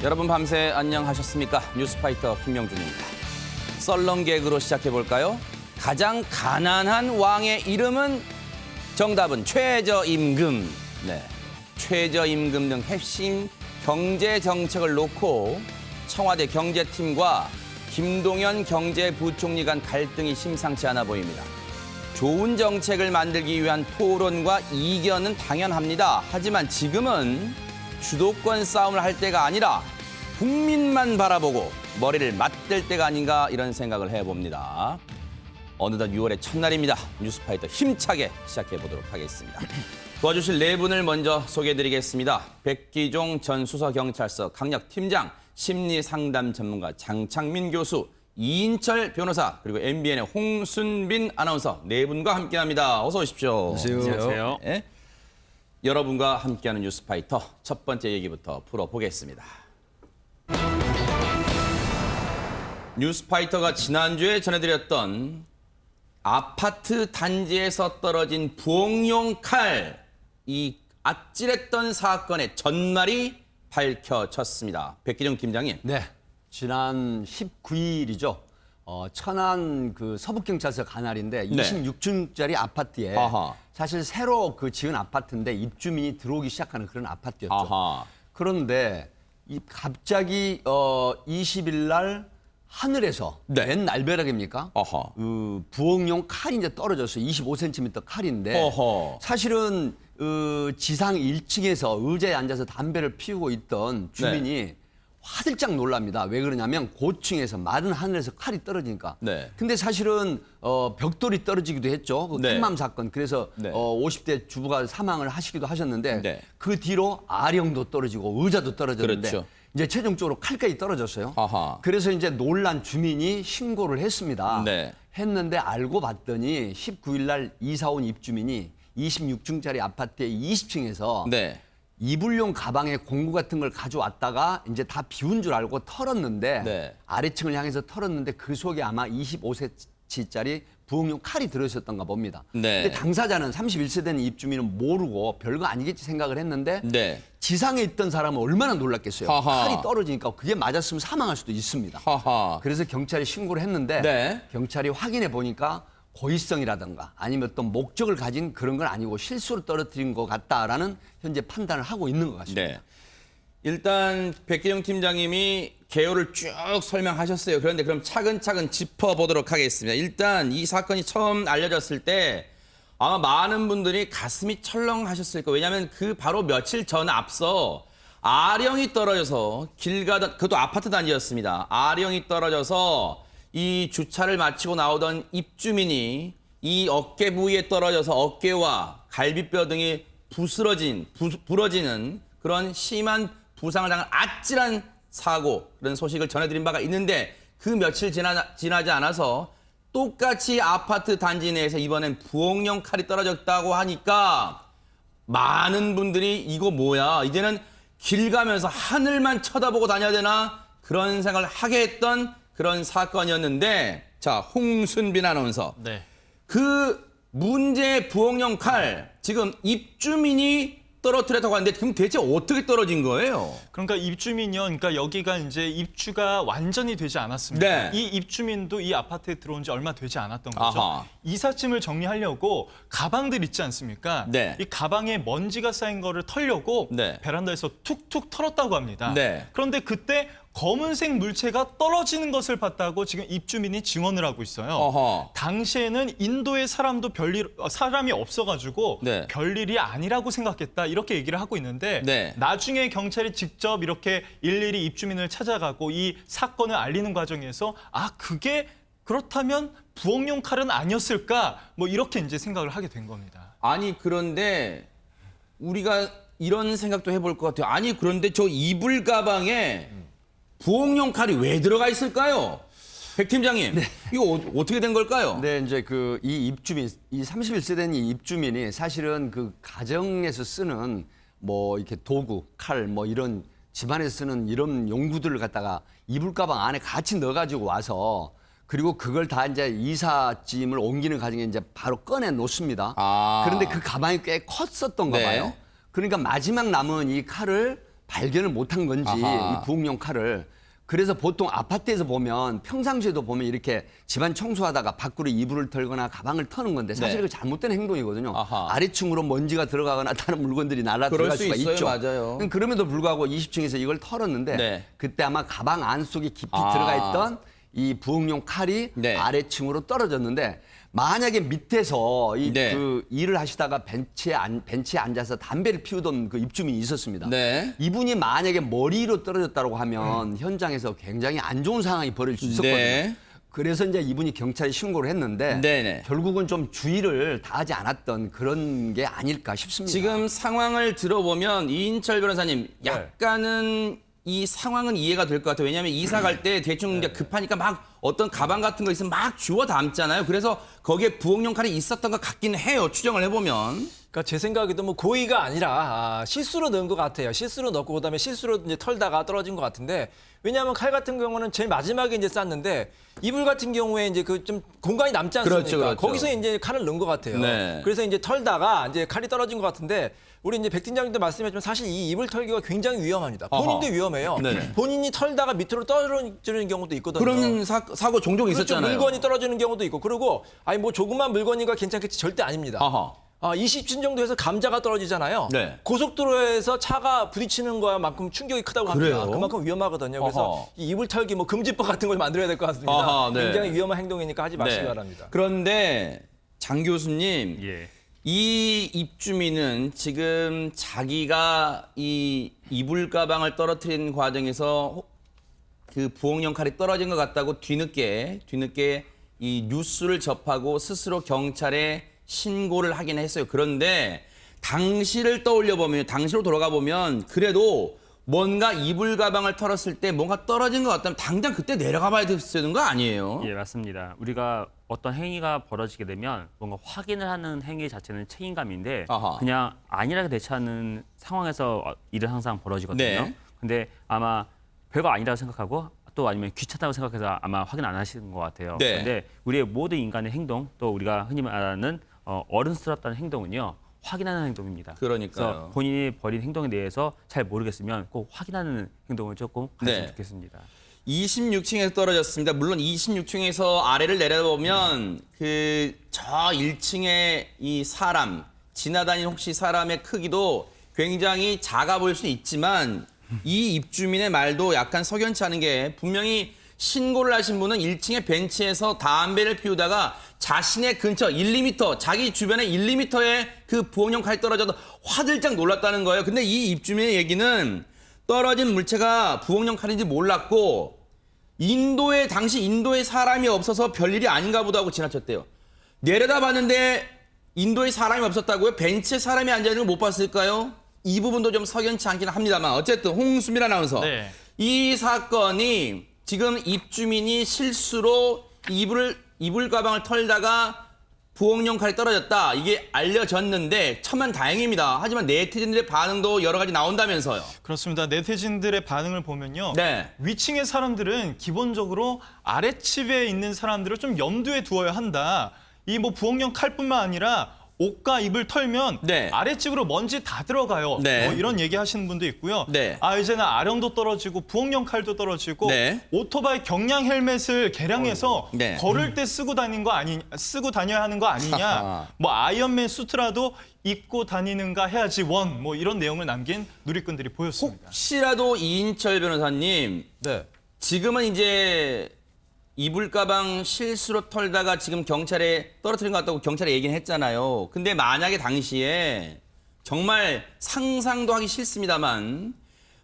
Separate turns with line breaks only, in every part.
여러분 밤새 안녕하셨습니까? 뉴스파이터 김명준입니다. 썰렁 개그로 시작해볼까요? 가장 가난한 왕의 이름은 정답은 최저임금. 네, 최저임금 등 핵심 경제 정책을 놓고 청와대 경제팀과 김동연 경제부총리 간 갈등이 심상치 않아 보입니다. 좋은 정책을 만들기 위한 토론과 이견은 당연합니다. 하지만 지금은 주도권 싸움을 할 때가 아니라 국민만 바라보고 머리를 맞댈 때가 아닌가 이런 생각을 해봅니다. 어느덧 6월의 첫날입니다. 뉴스파이터 힘차게 시작해보도록 하겠습니다. 도와주실 네 분을 먼저 소개해드리겠습니다. 백기종 전 수서경찰서 강력팀장, 심리상담 전문가 장창민 교수, 이인철 변호사, 그리고 MBN의 홍순빈 아나운서 네 분과 함께합니다. 어서 오십시오.
안녕하세요.
네. 여러분과 함께하는 뉴스파이터 첫 번째 얘기부터 풀어보겠습니다. 뉴스파이터가 지난주에 전해드렸던 아파트 단지에서 떨어진 부엌용 칼, 이 아찔했던 사건의 전말이 밝혀졌습니다. 백기정 팀장님.
네, 지난 19일이죠. 천안 그 서북경찰서 관할인데
네.
26층짜리 아파트에
아하.
사실 새로 그 지은 아파트인데 입주민이 들어오기 시작하는 그런 아파트였죠.
아하.
그런데 갑자기 20일 날 하늘에서
네.
웬 날벼락입니까?
아하.
그 부엌용 칼이 이제 떨어졌어요. 25cm 칼인데
어허.
사실은 지상 1층에서 의자에 앉아서 담배를 피우고 있던 주민이 화들짝 놀랍니다. 왜 그러냐면 고층에서 마른 하늘에서 칼이 떨어지니까.
네.
근데 사실은 벽돌이 떨어지기도 했죠. 그
네.
캔맘 사건. 그래서
네.
50대 주부가 사망을 하시기도 하셨는데
네.
그 뒤로 아령도 떨어지고 의자도 떨어졌는데
그렇죠.
이제 최종적으로 칼까지 떨어졌어요.
아하.
그래서 이제 놀란 주민이 신고를 했습니다.
네.
했는데 알고 봤더니 19일 날 이사 온 입주민이 26층짜리 아파트의 20층에서
네.
이불용 가방에 공구 같은 걸 가져왔다가 이제 다 비운 줄 알고 털었는데
네.
아래층을 향해서 털었는데 그 속에 아마 25cm짜리 부엌용 칼이 들어있었던가 봅니다.
네.
근데 당사자는 31세 된 입주민은 모르고 별거 아니겠지 생각을 했는데
네.
지상에 있던 사람은 얼마나 놀랐겠어요.
하하.
칼이 떨어지니까 그게 맞았으면 사망할 수도 있습니다.
하하.
그래서 경찰이 신고를 했는데
네.
경찰이 확인해 보니까 고의성이라든가 아니면 어떤 목적을 가진 그런 건 아니고 실수로 떨어뜨린 것 같다라는 현재 판단을 하고 있는 것 같습니다.
네. 일단 백기정 팀장님이 개요를 쭉 설명하셨어요. 그런데 그럼 차근차근 짚어보도록 하겠습니다. 일단 이 사건이 처음 알려졌을 때 아마 많은 분들이 가슴이 철렁하셨을 거예요. 왜냐하면 그 바로 며칠 전 앞서 아령이 떨어져서 길 가던, 그것도 아파트 단지였습니다. 아령이 떨어져서 이 주차를 마치고 나오던 입주민이 이 어깨 부위에 떨어져서 어깨와 갈비뼈 등이 부러지는 그런 심한 부상을 당한 아찔한 사고, 그런 소식을 전해드린 바가 있는데 그 며칠 지나지 않아서 똑같이 아파트 단지 내에서 이번엔 부엌용 칼이 떨어졌다고 하니까 많은 분들이 이거 뭐야, 이제는 길 가면서 하늘만 쳐다보고 다녀야 되나 그런 생각을 하게 했던 그런 사건이었는데, 자, 홍순빈 아나운서.
네.
그 문제의 부엌용 칼, 지금 입주민이 떨어뜨렸다고 하는데 그럼 대체 어떻게 떨어진 거예요?
그러니까 입주민이요. 그러니까 여기가 이제 입주가 완전히 되지 않았습니다.
네.
이 입주민도 이 아파트에 들어온 지 얼마 되지 않았던 거죠.
아하.
이삿짐을 정리하려고 가방들 있지 않습니까?
네.
이 가방에 먼지가 쌓인 거를 털려고
네.
베란다에서 툭툭 털었다고 합니다.
네.
그런데 그때 검은색 물체가 떨어지는 것을 봤다고 지금 입주민이 증언을 하고 있어요.
어허.
당시에는 인도에 사람이 없어가지고
네.
별일이 아니라고 생각했다 이렇게 얘기를 하고 있는데
네.
나중에 경찰이 직접 이렇게 일일이 입주민을 찾아가고 이 사건을 알리는 과정에서 그게 그렇다면 부엌용 칼은 아니었을까 뭐 이렇게 이제 생각을 하게 된 겁니다.
아니 그런데 우리가 이런 생각도 해볼 것 같아요. 아니 그런데 저 이불 가방에 부엌용 칼이 왜 들어가 있을까요? 백 팀장님, 이거 어떻게 된 걸까요?
네, 이제 이 입주민, 이 31세 된 이 입주민이 사실은 그 가정에서 쓰는 뭐 이렇게 도구, 칼, 뭐 이런 집안에서 쓰는 이런 용구들을 갖다가 이불 가방 안에 같이 넣어가지고 와서 그리고 그걸 다 이제 이삿짐을 옮기는 과정에 이제 바로 꺼내 놓습니다.
아.
그런데 그 가방이 꽤 컸었던가
네.
봐요. 그러니까 마지막 남은 이 칼을 발견을 못한 건지
아하.
이 부엌용 칼을. 그래서 보통 아파트에서 보면 평상시에도 보면 이렇게 집안 청소하다가 밖으로 이불을 털거나 가방을 터는 건데 사실
네.
이거 잘못된 행동이거든요.
아하.
아래층으로 먼지가 들어가거나 다른 물건들이 날아
그럴
들어갈
수
수가
있어요.
있죠.
맞아요.
그럼에도 불구하고 20층에서 이걸 털었는데
네.
그때 아마 가방 안 속에 깊이
아.
들어가 있던 이 부엌용 칼이
네.
아래층으로 떨어졌는데 만약에 밑에서
네.
그 일을 하시다가 벤치에 앉아서 담배를 피우던 그 입주민이 있었습니다.
네.
이분이 만약에 머리로 떨어졌다고 하면 현장에서 굉장히 안 좋은 상황이 벌어질 수 있었거든요.
네.
그래서 이제 이분이 경찰에 신고를 했는데
네네.
결국은 좀 주의를 다하지 않았던 그런 게 아닐까 싶습니다.
지금 상황을 들어보면 이인철 변호사님 약간은 이 상황은 이해가 될 것 같아요. 왜냐하면 이사 갈 때 대충 이제 급하니까 막 어떤 가방 같은 거 있으면 막 주워 담잖아요. 그래서 거기에 부엌용 칼이 있었던 것 같긴 해요. 추정을 해보면.
그러니까 제 생각에도 뭐 고의가 아니라 실수로 넣은 것 같아요. 실수로 넣고 그다음에 실수로 이제 털다가 떨어진 것 같은데 왜냐하면 칼 같은 경우는 제일 마지막에 이제 쌌는데 이불 같은 경우에 이제 그 좀 공간이 남지 않습니까?
그렇죠, 그렇죠.
거기서 이제 칼을 넣은 것 같아요.
네.
그래서 이제 털다가 이제 칼이 떨어진 것 같은데 우리 이제 백 팀장님도 말씀했지만 사실 이 이불 털기가 굉장히 위험합니다. 본인도
어허.
위험해요.
네네.
본인이 털다가 밑으로 떨어지는 경우도 있거든요.
그런 사고 종종
그렇죠.
있었잖아요.
물건이 떨어지는 경우도 있고 그리고 아니 뭐 조그만 물건이가 괜찮겠지 절대 아닙니다.
아하.
20층 정도에서 감자가 떨어지잖아요.
네.
고속도로에서 차가 부딪히는 거만큼 충격이 크다고 합니다.
그래요?
그만큼 위험하거든요. 그래서
어허.
이 이불 털기 뭐 금지법 같은 걸 만들어야 될 것 같습니다.
아하, 네.
굉장히 위험한 행동이니까 하지 마시기
네.
바랍니다.
그런데 장 교수님,
예.
이 입주민은 지금 자기가 이 이불 가방을 떨어뜨린 과정에서 그 부엌용 칼이 떨어진 것 같다고 뒤늦게 이 뉴스를 접하고 스스로 경찰에 신고를 하긴 했어요. 그런데 당시를 떠올려 보면, 당시로 돌아가 보면 그래도 뭔가 이불 가방을 털었을 때 뭔가 떨어진 것 같다면 당장 그때 내려가 봐야 되는 거 아니에요?
예, 맞습니다. 우리가 어떤 행위가 벌어지게 되면 뭔가 확인을 하는 행위 자체는 책임감인데
아하.
그냥 안일하게 대처하는 상황에서 일은 항상 벌어지거든요.
네.
근데 아마 별거 아니라고 생각하고 또 아니면 귀찮다고 생각해서 아마 확인 안 하시는 것 같아요.
네.
그런데 우리의 모든 인간의 행동 또 우리가 흔히 말하는 어른스럽다는 행동은요. 확인하는 행동입니다.
그러니까요.
그래서 본인이 벌인 행동에 대해서 잘 모르겠으면 꼭 확인하는 행동을 조금 하시면
네.
좋겠습니다.
26층에서 떨어졌습니다. 물론 26층에서 아래를 내려다보면 그 저 1층의 이 사람, 지나다니는 혹시 사람의 크기도 굉장히 작아 보일 수 있지만 이 입주민의 말도 약간 석연치 않은 게 분명히 신고를 하신 분은 1층의 벤치에서 담배를 피우다가 자신의 근처 1, 2m, 자기 주변에 1, 2m의 그 부엌용 칼이 떨어져서 화들짝 놀랐다는 거예요. 근데 이 입주민의 얘기는 떨어진 물체가 부엌용 칼인지 몰랐고 당시 인도에 사람이 없어서 별일이 아닌가 보다 하고 지나쳤대요. 내려다봤는데 인도에 사람이 없었다고요? 벤치에 사람이 앉아있는 걸 못 봤을까요? 이 부분도 좀 석연치 않긴 합니다만 어쨌든 홍수민 아나운서.
네.
이 사건이 지금 입주민이 실수로 이불 가방을 털다가 부엌용 칼이 떨어졌다. 이게 알려졌는데 천만다행입니다. 하지만 네티즌들의 반응도 여러 가지 나온다면서요.
그렇습니다. 네티즌들의 반응을 보면요.
네.
위층의 사람들은 기본적으로 아랫집에 있는 사람들을 좀 염두에 두어야 한다. 이 뭐 부엌용 칼뿐만 아니라 옷과 입을 털면
네.
아랫집으로 먼지 다 들어가요.
네.
뭐 이런 얘기 하시는 분도 있고요.
네.
이제는 아령도 떨어지고 부엌용 칼도 떨어지고
네.
오토바이 경량 헬멧을 개량해서
네.
걸을 때 쓰고 다녀야 하는 거 아니냐. 뭐 아이언맨 수트라도 입고 다니는가 해야지 뭐 이런 내용을 남긴 누리꾼들이 보였습니다.
혹시라도 이인철 변호사님,
네.
지금은 이제 이불 가방 실수로 털다가 지금 경찰에 떨어뜨린 것 같다고 경찰에 얘기는 했잖아요. 근데 만약에 당시에 정말 상상도 하기 싫습니다만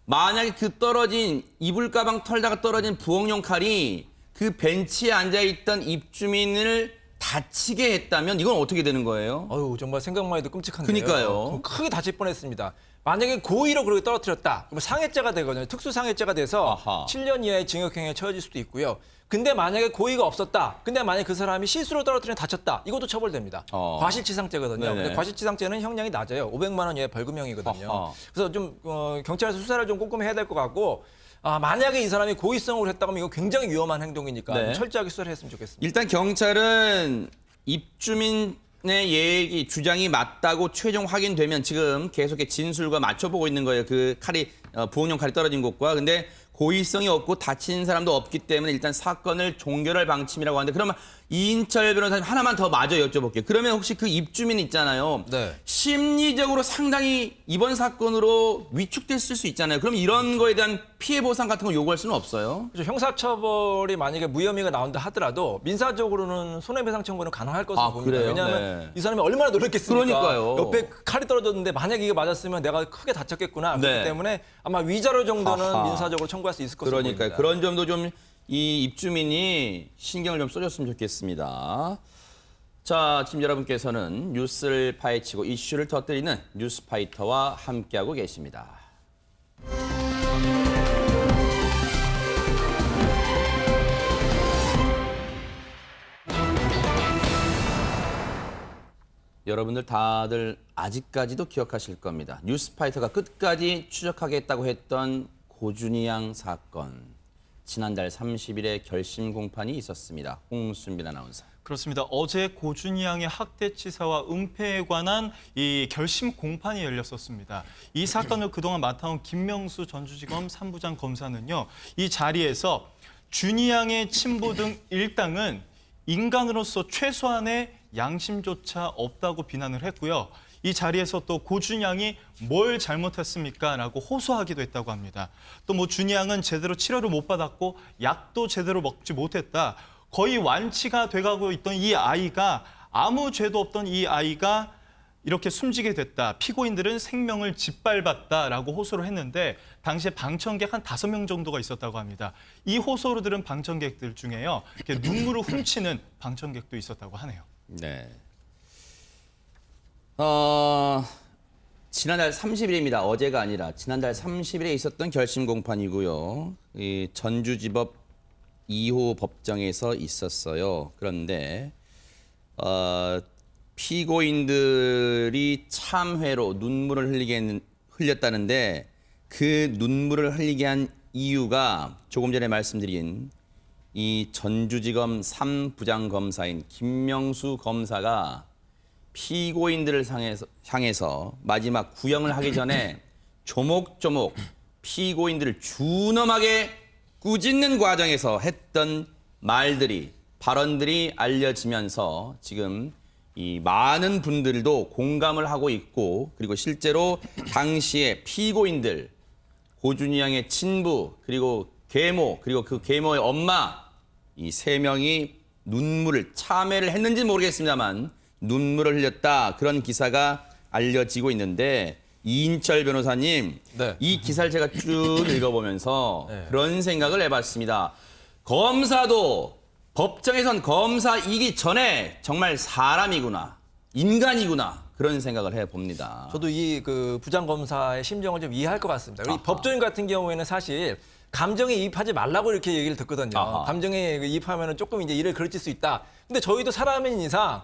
만약에 그 떨어진 이불 가방 털다가 떨어진 부엌용 칼이 그 벤치에 앉아있던 입주민을 다치게 했다면 이건 어떻게 되는 거예요?
어휴 정말 생각만 해도 끔찍한데요.
그러니까요.
크게 다칠 뻔했습니다. 만약에 고의로 그렇게 떨어뜨렸다. 그러면 상해죄가 되거든요. 특수상해죄가 돼서
아하.
7년 이하의 징역형에 처해질 수도 있고요. 근데 만약에 고의가 없었다. 근데 만약에 그 사람이 실수로 떨어뜨려 다쳤다. 이것도 처벌됩니다. 과실치상죄거든요.
네네.
근데 과실치상죄는 형량이 낮아요. 500만 원 이하의 벌금형이거든요.
아하.
그래서 좀 경찰에서 수사를 좀 꼼꼼히 해야 될 것 같고 만약에 이 사람이 고의성으로 했다고 하면 이거 굉장히 위험한 행동이니까
네.
좀 철저하게 수사를 했으면 좋겠습니다.
일단 경찰은 입주민의 주장이 맞다고 최종 확인되면 지금 계속 진술과 맞춰보고 있는 거예요. 그 칼이 부엌용 칼이 떨어진 곳과 근데 고의성이 없고 다친 사람도 없기 때문에 일단 사건을 종결할 방침이라고 하는데 그러면 이인철 변호사님 하나만 더 마저 여쭤볼게요. 그러면 혹시 그 입주민 있잖아요.
네.
심리적으로 상당히 이번 사건으로 위축됐을 수 있잖아요. 그럼 이런 거에 대한 피해 보상 같은 거 요구할 수는 없어요?
그렇죠. 형사처벌이 만약에 무혐의가 나온다 하더라도 민사적으로는 손해배상 청구는 가능할 것으로 봅니다.
그래요?
왜냐하면
네.
이 사람이 얼마나 노력했습니까?
그러니까요.
옆에 칼이 떨어졌는데 만약에 이게 맞았으면 내가 크게 다쳤겠구나.
네.
그렇기 때문에 아마 위자료 정도는
하하.
민사적으로 청구할 수 있을 것으로
그러니까요.
보입니다.
그런 점도 좀 이 입주민이 신경을 좀 써줬으면 좋겠습니다. 자, 지금 여러분께서는 뉴스를 파헤치고 이슈를 터뜨리는 뉴스파이터와 함께하고 계십니다. 여러분들 다들 아직까지도 기억하실 겁니다. 뉴스파이터가 끝까지 추적하겠다고 했던 고준희 양 사건. 지난달 30일에 결심 공판이 있었습니다. 홍순빈 아나운서.
그렇습니다. 어제 고준희 양의 학대치사와 은폐에 관한 이 결심 공판이 열렸었습니다. 이 사건을 그동안 맡아온 김명수 전주지검 3부장 검사는요. 이 자리에서 준희 양의 친부 등 일당은 인간으로서 최소한의 양심조차 없다고 비난을 했고요. 이 자리에서 또 고준희 양이 뭘 잘못했습니까? 라고 호소하기도 했다고 합니다. 또 뭐 준희 양은 제대로 치료를 못 받았고 약도 제대로 먹지 못했다. 거의 완치가 돼가고 있던 이 아이가 아무 죄도 없던 이 아이가 이렇게 숨지게 됐다. 피고인들은 생명을 짓밟았다라고 호소를 했는데 당시에 방청객 한 5명 정도가 있었다고 합니다. 이 호소를 들은 방청객들 중에요. 이렇게 눈물을 훔치는 방청객도 있었다고 하네요.
네. 지난달 30일입니다. 어제가 아니라 지난달 30일에 있었던 결심 공판이고요. 이 전주지법 2호 법정에서 있었어요. 그런데 피고인들이 참회로 눈물을 흘렸다는데 그 눈물을 흘리게 한 이유가 조금 전에 말씀드린 이 전주지검 3부장 검사인 김명수 검사가 피고인들을 향해서 마지막 구형을 하기 전에 조목조목 피고인들을 준엄하게 꾸짖는 과정에서 했던 말들이 발언들이 알려지면서 지금 이 많은 분들도 공감을 하고 있고 그리고 실제로 당시에 피고인들 고준희 양의 친부 그리고 계모 그리고 그 계모의 엄마 이 3명이 눈물을 참회를 했는지 모르겠습니다만 눈물을 흘렸다 그런 기사가 알려지고 있는데 이인철 변호사님
네.
이 기사를 제가 쭉 읽어보면서
네.
그런 생각을 해봤습니다. 검사도 법정에선 검사이기 전에 정말 사람이구나 인간이구나 그런 생각을 해봅니다.
저도 이 그 부장 검사의 심정을 좀 이해할 것 같습니다. 우리
아하.
법조인 같은 경우에는 사실 감정에 이입하지 말라고 이렇게 얘기를 듣거든요.
아하.
감정에 이입하면 조금 이제 일을 그르칠 수 있다. 근데 저희도 사람인 이상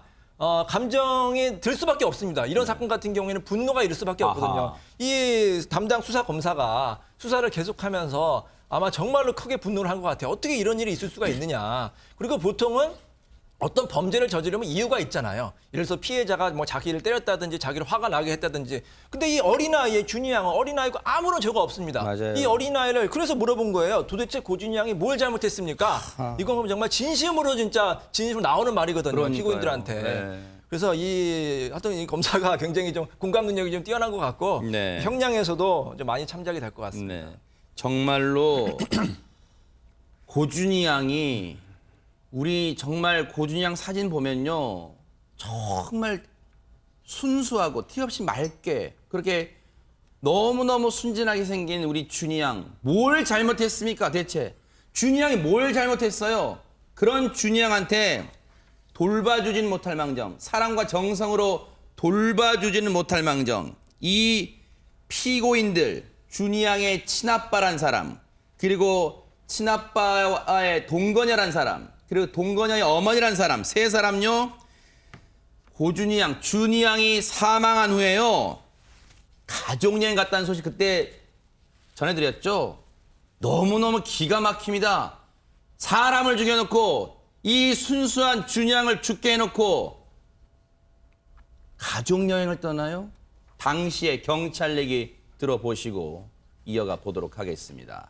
감정이 들 수밖에 없습니다. 이런 사건 같은 경우에는 분노가 이를 수밖에
아하.
없거든요. 이 담당 수사 검사가 수사를 계속하면서 아마 정말로 크게 분노를 한 것 같아요. 어떻게 이런 일이 있을 수가 있느냐. 그리고 보통은 어떤 범죄를 저지르면 이유가 있잖아요. 예를 들어서 피해자가 뭐 자기를 때렸다든지 자기를 화가 나게 했다든지. 근데 이 어린아이의 준희 양은 어린아이고 아무런 죄가 없습니다.
맞아요.
이 어린아이를 그래서 물어본 거예요. 도대체 고준희 양이 뭘 잘못했습니까? 이건 정말 진심으로 진짜 진심으로 나오는 말이거든요.
그러니까요.
피고인들한테.
네.
그래서 하여튼 이 검사가 굉장히 좀 공감 능력이 좀 뛰어난 것 같고
네.
형량에서도 좀 많이 참작이 될 것 같습니다.
네. 정말로 고준희 양이 우리 정말 고준희 양 사진 보면요. 정말 순수하고 티 없이 맑게 그렇게 너무너무 순진하게 생긴 우리 준희 양. 뭘 잘못했습니까 대체? 준희 양이 뭘 잘못했어요? 그런 준희 양한테 돌봐주진 못할 망정, 사랑과 정성으로 돌봐주지는 못할 망정, 이 피고인들, 준희 양의 친아빠란 사람, 그리고 친아빠와의 동거녀란 사람, 그리고 동거녀의 어머니란 사람, 3사람요, 고준희 양, 준희 양이 사망한 후에요, 가족여행 갔다는 소식 그때 전해드렸죠? 너무너무 기가 막힙니다. 사람을 죽여놓고 이 순수한 준희 양을 죽게 해놓고 가족여행을 떠나요? 당시에 경찰 얘기 들어보시고 이어가 보도록 하겠습니다.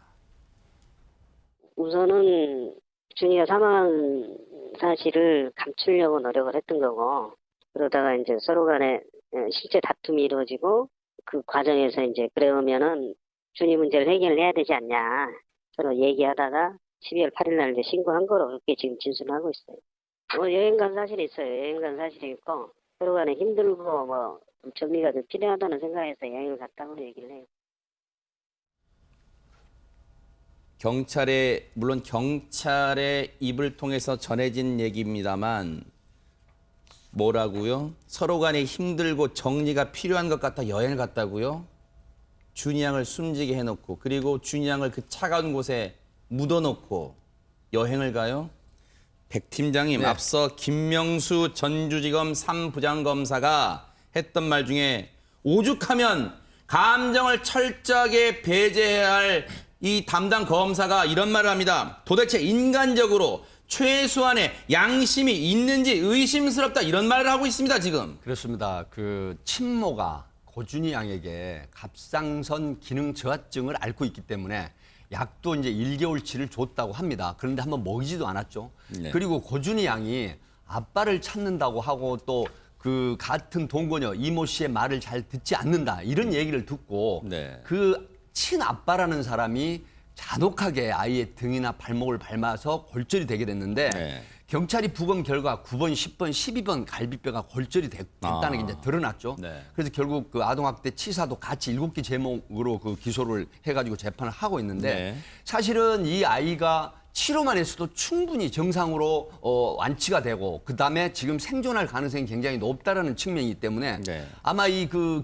우선은 준이가 사망한 사실을 감추려고 노력을 했던 거고, 그러다가 이제 서로 간에 실제 다툼이 이루어지고, 그 과정에서 이제 그러면은 준이 문제를 해결해야 되지 않냐. 서로 얘기하다가 12월 8일 날 이제 신고한 거로 그렇게 지금 진술하고 있어요. 여행 간 사실이 있어요. 여행 간 사실이 있고, 서로 간에 힘들고 좀 정리가 좀 필요하다는 생각에서 여행을 갔다고 얘기를 해요.
물론 경찰의 입을 통해서 전해진 얘기입니다만 뭐라고요? 서로 간에 힘들고 정리가 필요한 것 같아 여행을 갔다고요? 준이 양을 숨지게 해놓고 그리고 준이 양을 그 차가운 곳에 묻어놓고 여행을 가요? 백 팀장님,
네.
앞서 김명수 전주지검 3부장검사가 했던 말 중에 오죽하면 감정을 철저하게 배제해야 할 이 담당 검사가 이런 말을 합니다. 도대체 인간적으로 최소한의 양심이 있는지 의심스럽다 이런 말을 하고 있습니다, 지금.
그렇습니다. 그 친모가 고준희 양에게 갑상선 기능 저하증을 앓고 있기 때문에 약도 이제 1개월치를 줬다고 합니다. 그런데 한번 먹이지도 않았죠.
네.
그리고 고준희 양이 아빠를 찾는다고 하고 또 그 같은 동거녀 이모 씨의 말을 잘 듣지 않는다 이런 얘기를 듣고
네.
그 친아빠라는 사람이 잔혹하게 아이의 등이나 발목을 밟아서 골절이 되게 됐는데
네.
경찰이 부검 결과 9번, 10번, 12번 갈비뼈가 골절이 됐다는 게 이제 드러났죠.
네.
그래서 결국 그 아동학대 치사도 같이 7개 제목으로 그 기소를 해가지고 재판을 하고 있는데
네.
사실은 이 아이가 치료만 했어도 충분히 정상으로 완치가 되고 그다음에 지금 생존할 가능성이 굉장히 높다라는 측면이기 때문에
네.
아마 이 그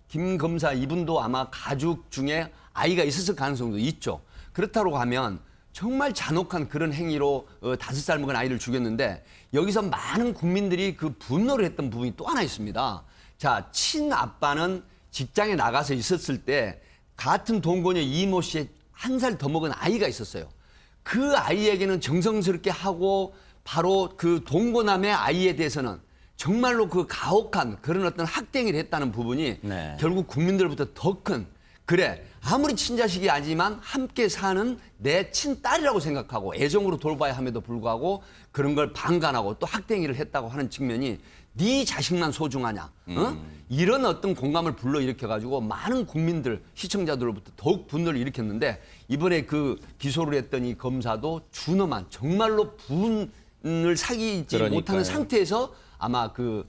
김 검사 이분도 아마 가족 중에 아이가 있었을 가능성도 있죠. 그렇다고 하면 정말 잔혹한 그런 행위로 5살 먹은 아이를 죽였는데 여기서 많은 국민들이 그 분노를 했던 부분이 또 하나 있습니다. 자, 친아빠는 직장에 나가서 있었을 때 같은 동거녀 이모 씨의 1살 더 먹은 아이가 있었어요. 그 아이에게는 정성스럽게 하고 바로 그 동거남의 아이에 대해서는 정말로 그 가혹한 그런 어떤 학대행위를 했다는 부분이
네.
결국 국민들부터 더 큰 그래 아무리 친자식이 아니지만 함께 사는 내 친딸이라고 생각하고 애정으로 돌봐야 함에도 불구하고 그런 걸 방관하고 또 학대행위를 했다고 하는 측면이 네 자식만 소중하냐 이런 어떤 공감을 불러일으켜가지고 많은 국민들 시청자들로부터 더욱 분노를 일으켰는데 이번에 그 기소를 했던 이 검사도 준엄한 정말로 분을 사귀지
그러니까요.
못하는 상태에서 아마 그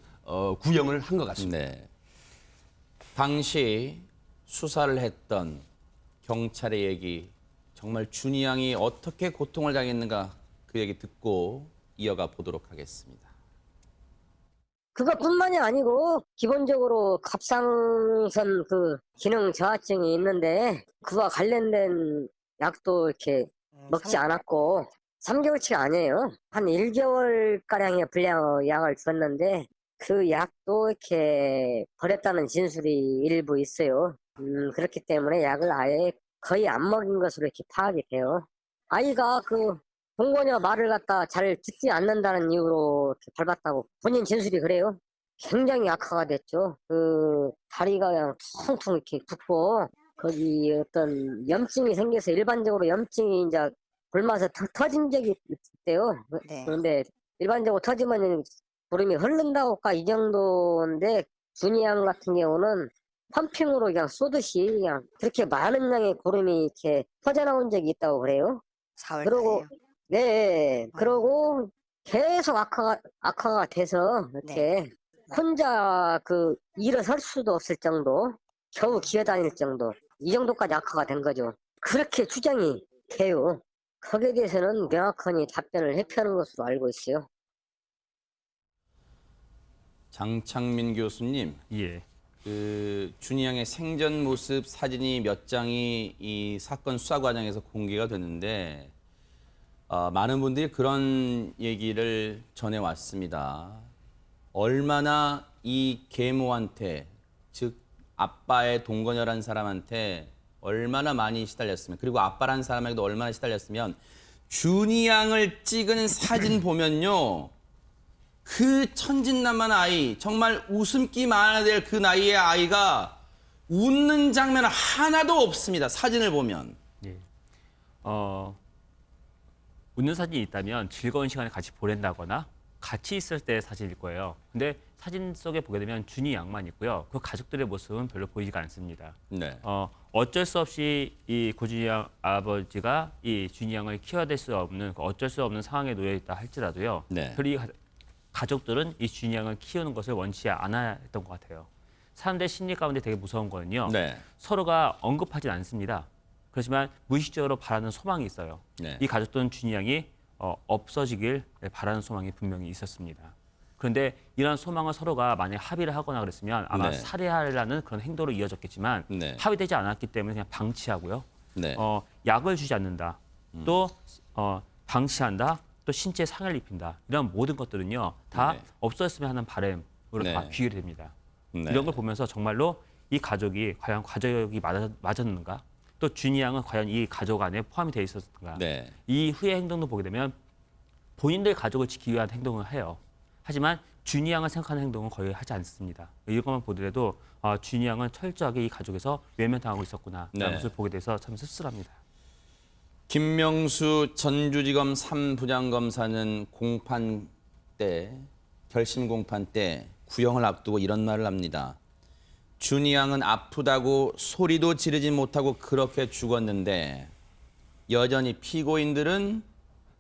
구형을 한 것 같습니다.
네. 당시 수사를 했던 경찰의 얘기, 정말 준이 양이 어떻게 고통을 당했는가 그 얘기 듣고 이어가 보도록 하겠습니다.
그것뿐만이 아니고 기본적으로 갑상선 그 기능 저하증이 있는데 그와 관련된 약도 이렇게 먹지 않았고 3개월치가 아니에요. 한 1개월가량의 분량 약을 줬는데 그 약도 이렇게 버렸다는 진술이 일부 있어요. 그렇기 때문에 약을 아예 거의 안 먹인 것으로 이렇게 파악이 돼요. 아이가 그 동거녀 말을 갖다 잘 듣지 않는다는 이유로 이렇게 밟았다고 본인 진술이 그래요. 굉장히 악화가 됐죠. 그 다리가 그냥 퉁퉁 이렇게 붓고 거기 어떤 염증이 생겨서 일반적으로 염증이 이제 굶어서 터진 적이 있대요.
네.
그런데 일반적으로 터지면 구름이 흐른다고까 이 정도인데 준이 양 같은 경우는 펌핑으로 그냥 쏘듯이 그냥 그렇게 많은 양의 구름이 이렇게 퍼져나온 적이 있다고 그래요.
4월
그러고
달에요.
네, 그러고 계속 악화가 돼서 이렇게 혼자 그 일어설 수도 없을 정도, 겨우 기어다닐 정도, 이 정도까지 악화가 된 거죠. 그렇게 추정이 돼요. 거기에 대해서는 명확하게 답변을 회피하는 것으로 알고 있어요.
장창민 교수님,
예.
그 준이 양의 생전 모습 사진이 몇 장이 이 사건 수사 과정에서 공개가 됐는데 많은 분들이 그런 얘기를 전해왔습니다. 얼마나 이 계모한테, 즉 아빠의 동거녀란 사람한테 얼마나 많이 시달렸으면, 그리고 아빠란 사람에게도 얼마나 시달렸으면 준이 양을 찍은 사진 보면요. 그 천진난만한 아이, 정말 웃음기 많아야 될 그 나이의 아이가 웃는 장면 하나도 없습니다. 사진을 보면.
예. 웃는 사진이 있다면 즐거운 시간을 같이 보낸다거나 같이 있을 때 사진일 거예요. 근데 사진 속에 보게 되면 준이 양만 있고요. 그 가족들의 모습은 별로 보이지가 않습니다.
네.
어쩔 수 없이 이 고준이 양 아버지가 이 준이 양을 키워야 수 없는 어쩔 수 없는 상황에 놓여 있다 할지라도요.
네.
별이 가족들은 이 준이 양을 키우는 것을 원치 않아 했던 것 같아요. 사람들 심리 가운데 되게 무서운 거는요.
네.
서로가 언급하진 않습니다. 그렇지만 무의식적으로 바라는 소망이 있어요.
네.
이 가족들은 준이 양이 없어지길 바라는 소망이 분명히 있었습니다. 그런데 이런 소망을 서로가 만약 합의를 하거나 그랬으면 아마
네.
살해하려는 그런 행동으로 이어졌겠지만
네.
합의되지 않았기 때문에 그냥 방치하고요.
네.
약을 주지 않는다. 또 방치한다. 또 신체 상해를 입힌다. 이런 모든 것들은요. 다
네.
없어졌으면 하는 바람으로
네.
다 비교가 됩니다.
네.
이런 걸 보면서 정말로 이 가족이 과연 가족이 맞았는가? 또 준이 양은 과연 이 가족 안에 포함이 되어 있었는가?
네.
이 후의 행동도 보게 되면 본인들 가족을 지키기 위한 행동을 해요. 하지만 준이 양을 생각하는 행동은 거의 하지 않습니다. 이것만 보더라도 준이 양은 철저하게 이 가족에서 외면당하고 있었구나
네.
라는 것을 보게 돼서 참 씁쓸합니다.
김명수 전주지검 3부장검사는 공판 때, 결심 공판 때 구형을 앞두고 이런 말을 합니다. 준이 양은 아프다고 소리도 지르지 못하고 그렇게 죽었는데 여전히 피고인들은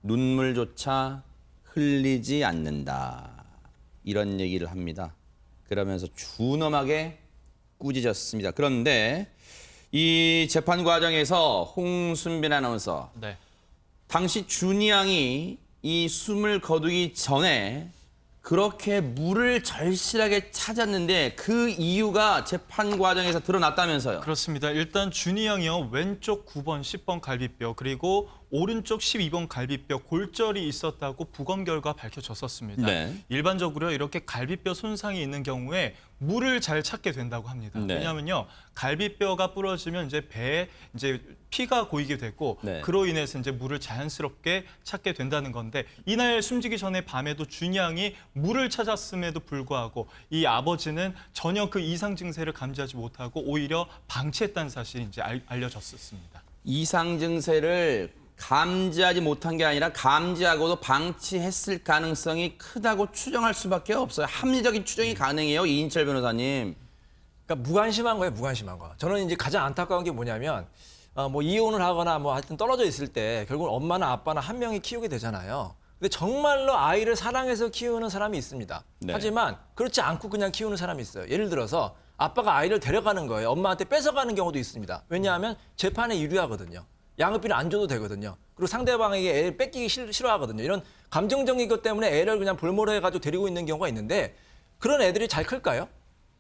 눈물조차 흘리지 않는다. 이런 얘기를 합니다. 그러면서 준엄하게 꾸짖었습니다. 그런데 이 재판 과정에서 홍순빈 아나운서,
네.
당시 준이 양이 이 숨을 거두기 전에 그렇게 물을 절실하게 찾았는데 그 이유가 재판 과정에서 드러났다면서요.
그렇습니다. 일단 준이 양이요. 왼쪽 9번, 10번 갈비뼈 그리고 오른쪽 12번 갈비뼈 골절이 있었다고 부검 결과 밝혀졌었습니다.
네.
일반적으로 이렇게 갈비뼈 손상이 있는 경우에 물을 잘 찾게 된다고 합니다.
네.
왜냐하면요, 갈비뼈가 부러지면 이제 배에 이제 피가 고이게 되고
네.
그로 인해서 이제 물을 자연스럽게 찾게 된다는 건데 이날 숨지기 전에 밤에도 준이 양이 물을 찾았음에도 불구하고 이 아버지는 전혀 그 이상 증세를 감지하지 못하고 오히려 방치했다는 사실이 이제 알려졌었습니다.
이상 증세를 감지하지 못한 게 아니라 감지하고도 방치했을 가능성이 크다고 추정할 수밖에 없어요. 합리적인 추정이 가능해요, 이인철 변호사님.
그러니까 무관심한 거예요, 무관심한 거. 저는 이제 가장 안타까운 게 뭐냐면 뭐 이혼을 하거나 뭐 하여튼 떨어져 있을 때 결국 엄마나 아빠나 한 명이 키우게 되잖아요. 근데 정말로 아이를 사랑해서 키우는 사람이 있습니다.
네.
하지만 그렇지 않고 그냥 키우는 사람이 있어요. 예를 들어서 아빠가 아이를 데려가는 거예요. 엄마한테 뺏어가는 경우도 있습니다. 왜냐하면 재판에 유리하거든요. 양육비를 안 줘도 되거든요. 그리고 상대방에게 애를 뺏기기 싫어하거든요. 이런 감정적인 것 때문에 애를 그냥 볼모로 해가지고 데리고 있는 경우가 있는데 그런 애들이 잘 클까요?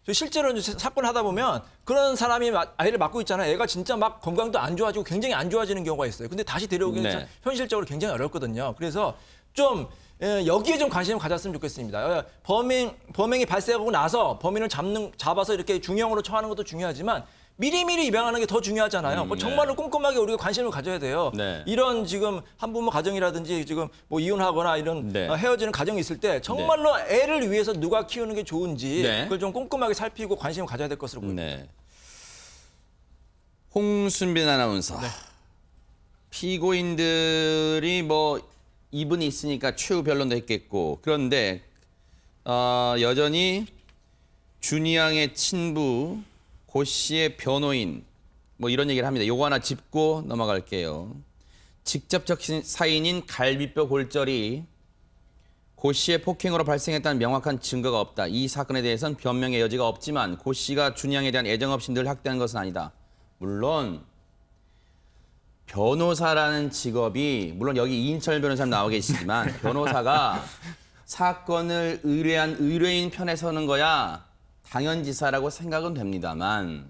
저 실제로 이제 사건을 하다 보면 그런 사람이 아이를 맡고 있잖아요. 애가 진짜 막 건강도 안 좋아지고 굉장히 안 좋아지는 경우가 있어요. 근데 다시 데려오기는
네.
현실적으로 굉장히 어렵거든요. 그래서 좀 여기에 좀 관심을 가졌으면 좋겠습니다. 범행이 발생하고 나서 범인을 잡아서 이렇게 중형으로 처하는 것도 중요하지만 미리미리 입양하는 게 더 중요하잖아요. 뭐 정말로 꼼꼼하게 우리가 관심을 가져야 돼요.
네.
이런 지금 한부모 가정이라든지 지금 뭐 이혼하거나 이런
네.
헤어지는 가정이 있을 때 정말로 애를 위해서 누가 키우는 게 좋은지
네.
그걸 좀 꼼꼼하게 살피고 관심을 가져야 될 것으로 보입니다.
네. 홍순빈 아나운서. 피고인들이 뭐 이분이 있으니까 최후 변론도 했겠고 그런데 여전히 준이 양의 친부 고 씨의 변호인 뭐 이런 얘기를 합니다. 요거 하나 짚고 넘어갈게요. 직접적 사인인 갈비뼈 골절이 고 씨의 폭행으로 발생했다는 명확한 증거가 없다. 이 사건에 대해서는 변명의 여지가 없지만 고 씨가 준이 양에 대한 애정 없이 늘 학대한 것은 아니다. 물론 변호사라는 직업이 물론 여기 이인철 변호사님 나와 계시지만 변호사가 사건을 의뢰한 의뢰인 편에 서는 거야 당연지사라고 생각은 됩니다만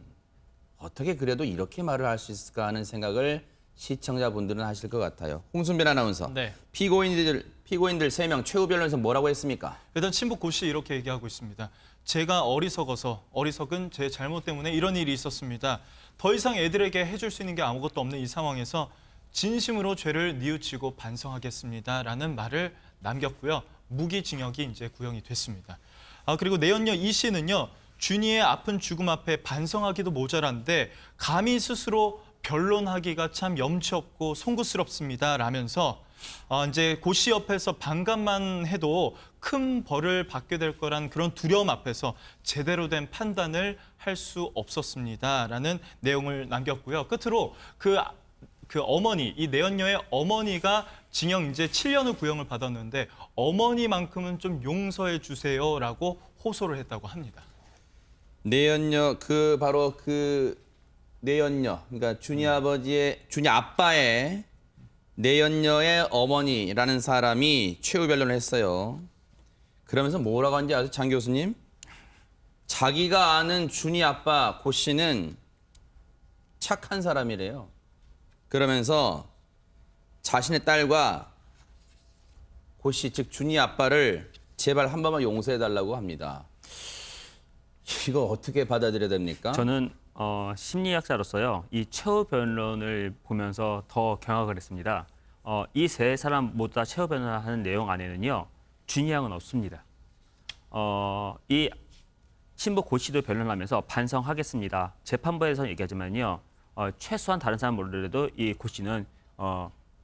어떻게 그래도 이렇게 말을 할 수 있을까 하는 생각을 시청자분들은 하실 것 같아요. 홍순빈 아나운서.
네.
피고인들 3명 최후 변론에서 뭐라고 했습니까?
일단 친부 고 씨 이렇게 얘기하고 있습니다. 제가 어리석은 제 잘못 때문에 이런 일이 있었습니다. 더 이상 애들에게 해줄 수 있는 게 아무것도 없는 이 상황에서 진심으로 죄를 뉘우치고 반성하겠습니다라는 말을 남겼고요. 무기징역이 이제 구형이 됐습니다. 그리고 내연녀 이 씨는요. 준이의 아픈 죽음 앞에 반성하기도 모자란데 감히 스스로 변론하기가 참 염치 없고 송구스럽습니다. 라면서 이제 고 씨 옆에서 반감만 해도 큰 벌을 받게 될 거란 그런 두려움 앞에서 제대로 된 판단을 할 수 없었습니다라는 내용을 남겼고요. 끝으로 그 어머니, 이 내연녀의 어머니가 징역 이제 7년의 구형을 받았는데 어머니만큼은 좀 용서해 주세요라고 호소를 했다고 합니다.
내연녀 바로 그 내연녀, 그러니까 준이 아빠의 내연녀의 어머니라는 사람이 최후 변론을 했어요. 그러면서 뭐라고 하는지 아세요, 장 교수님? 자기가 아는 준이 아빠 고 씨는 착한 사람이래요. 그러면서 자신의 딸과 고 씨, 즉 준이 아빠를 제발 한 번만 용서해달라고 합니다. 이거 어떻게 받아들여야 됩니까?
저는 심리학자로서요, 이 최후 변론을 보면서 더 경악을 했습니다. 이 세 사람 모두 다 최후 변론하는 내용 안에는요, 준이 양은 없습니다. 이 신부 고 씨도 변론하면서 반성하겠습니다. 재판부에서 얘기하지만요, 최소한 다른 사람 모르더라도 이 고 씨는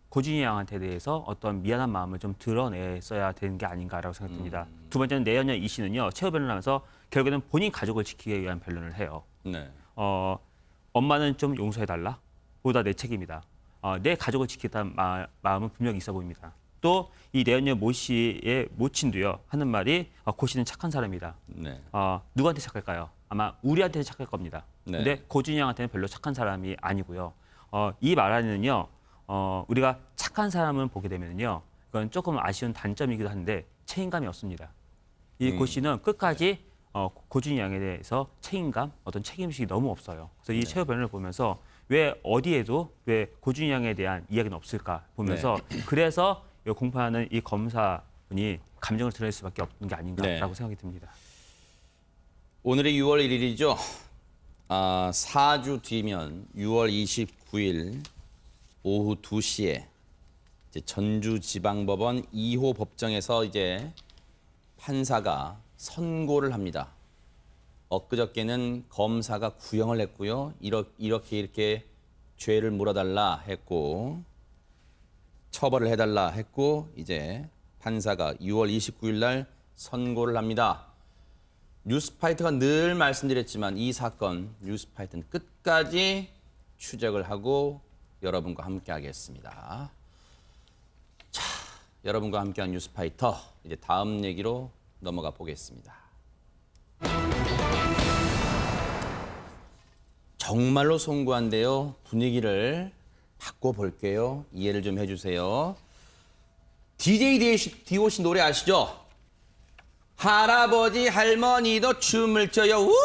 고준희 양한테 대해서 어떤 미안한 마음을 좀 드러냈어야 되는 게 아닌가라고 생각됩니다. 두 번째는 내연녀 이 씨는요, 최후 변론하면서 결국에는 본인 가족을 지키기 위한 변론을 해요.
네.
엄마는 좀 용서해달라. 보다 내 책임이다. 내 가족을 지키겠다는 마음은 분명히 있어 보입니다. 또 이 내연녀 모 씨의 모친도요, 하는 말이 고 씨는 착한 사람이다.
네.
누구한테 착할까요? 아마 우리한테는 착할 겁니다.
네.
근데 고준희 양한테는 별로 착한 사람이 아니고요. 이 말 안에는요, 우리가 착한 사람을 보게 되면요, 이건 조금 아쉬운 단점이기도 한데 책임감이 없습니다. 이 고 씨는 끝까지 고준희 양에 대해서 책임감, 어떤 책임의식이 너무 없어요. 그래서 이 최후 변론을 보면서 왜 어디에도 왜 고준희 양에 대한 이야기는 없을까 보면서 그래서 공판하는 이 검사분이 감정을 드러낼 수밖에 없는 게 아닌가라고 생각이 듭니다.
오늘이 6월 1일이죠. 4주 뒤면 6월 29일 오후 2시에 이제 전주지방법원 2호 법정에서 이제 판사가 선고를 합니다. 엊그저께는 검사가 구형을 했고요. 이렇게 죄를 물어달라 했고 처벌을 해달라 했고 이제 판사가 6월 29일 날 선고를 합니다. 뉴스파이터가 늘 말씀드렸지만 이 사건 뉴스파이터는 끝까지 추적을 하고 여러분과 함께 하겠습니다. 자, 여러분과 함께한 뉴스파이터 이제 다음 얘기로 넘어가 보겠습니다. 정말로 송구한데요. 분위기를 바꿔볼게요. 이해를 좀 해주세요. DJ DOC 노래 아시죠? 할아버지 할머니도 춤을 춰요. 우후!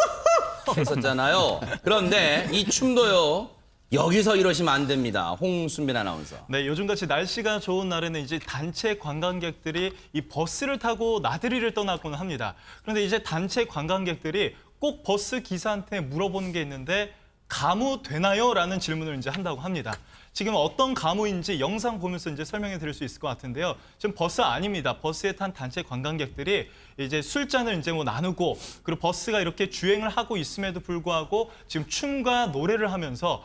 했었잖아요. 그런데 이 춤도요. 여기서 이러시면 안 됩니다. 홍순빈 아나운서.
네, 요즘같이 날씨가 좋은 날에는 이제 단체 관광객들이 이 버스를 타고 나들이를 떠나곤 합니다. 그런데 이제 단체 관광객들이 꼭 버스 기사한테 물어보는 게 있는데 가무 되나요? 라는 질문을 이제 한다고 합니다. 지금 어떤 가무인지 영상 보면서 이제 설명해 드릴 수 있을 것 같은데요. 지금 버스 아닙니다. 버스에 탄 단체 관광객들이 이제 술잔을 이제 나누고 그리고 버스가 이렇게 주행을 하고 있음에도 불구하고 지금 춤과 노래를 하면서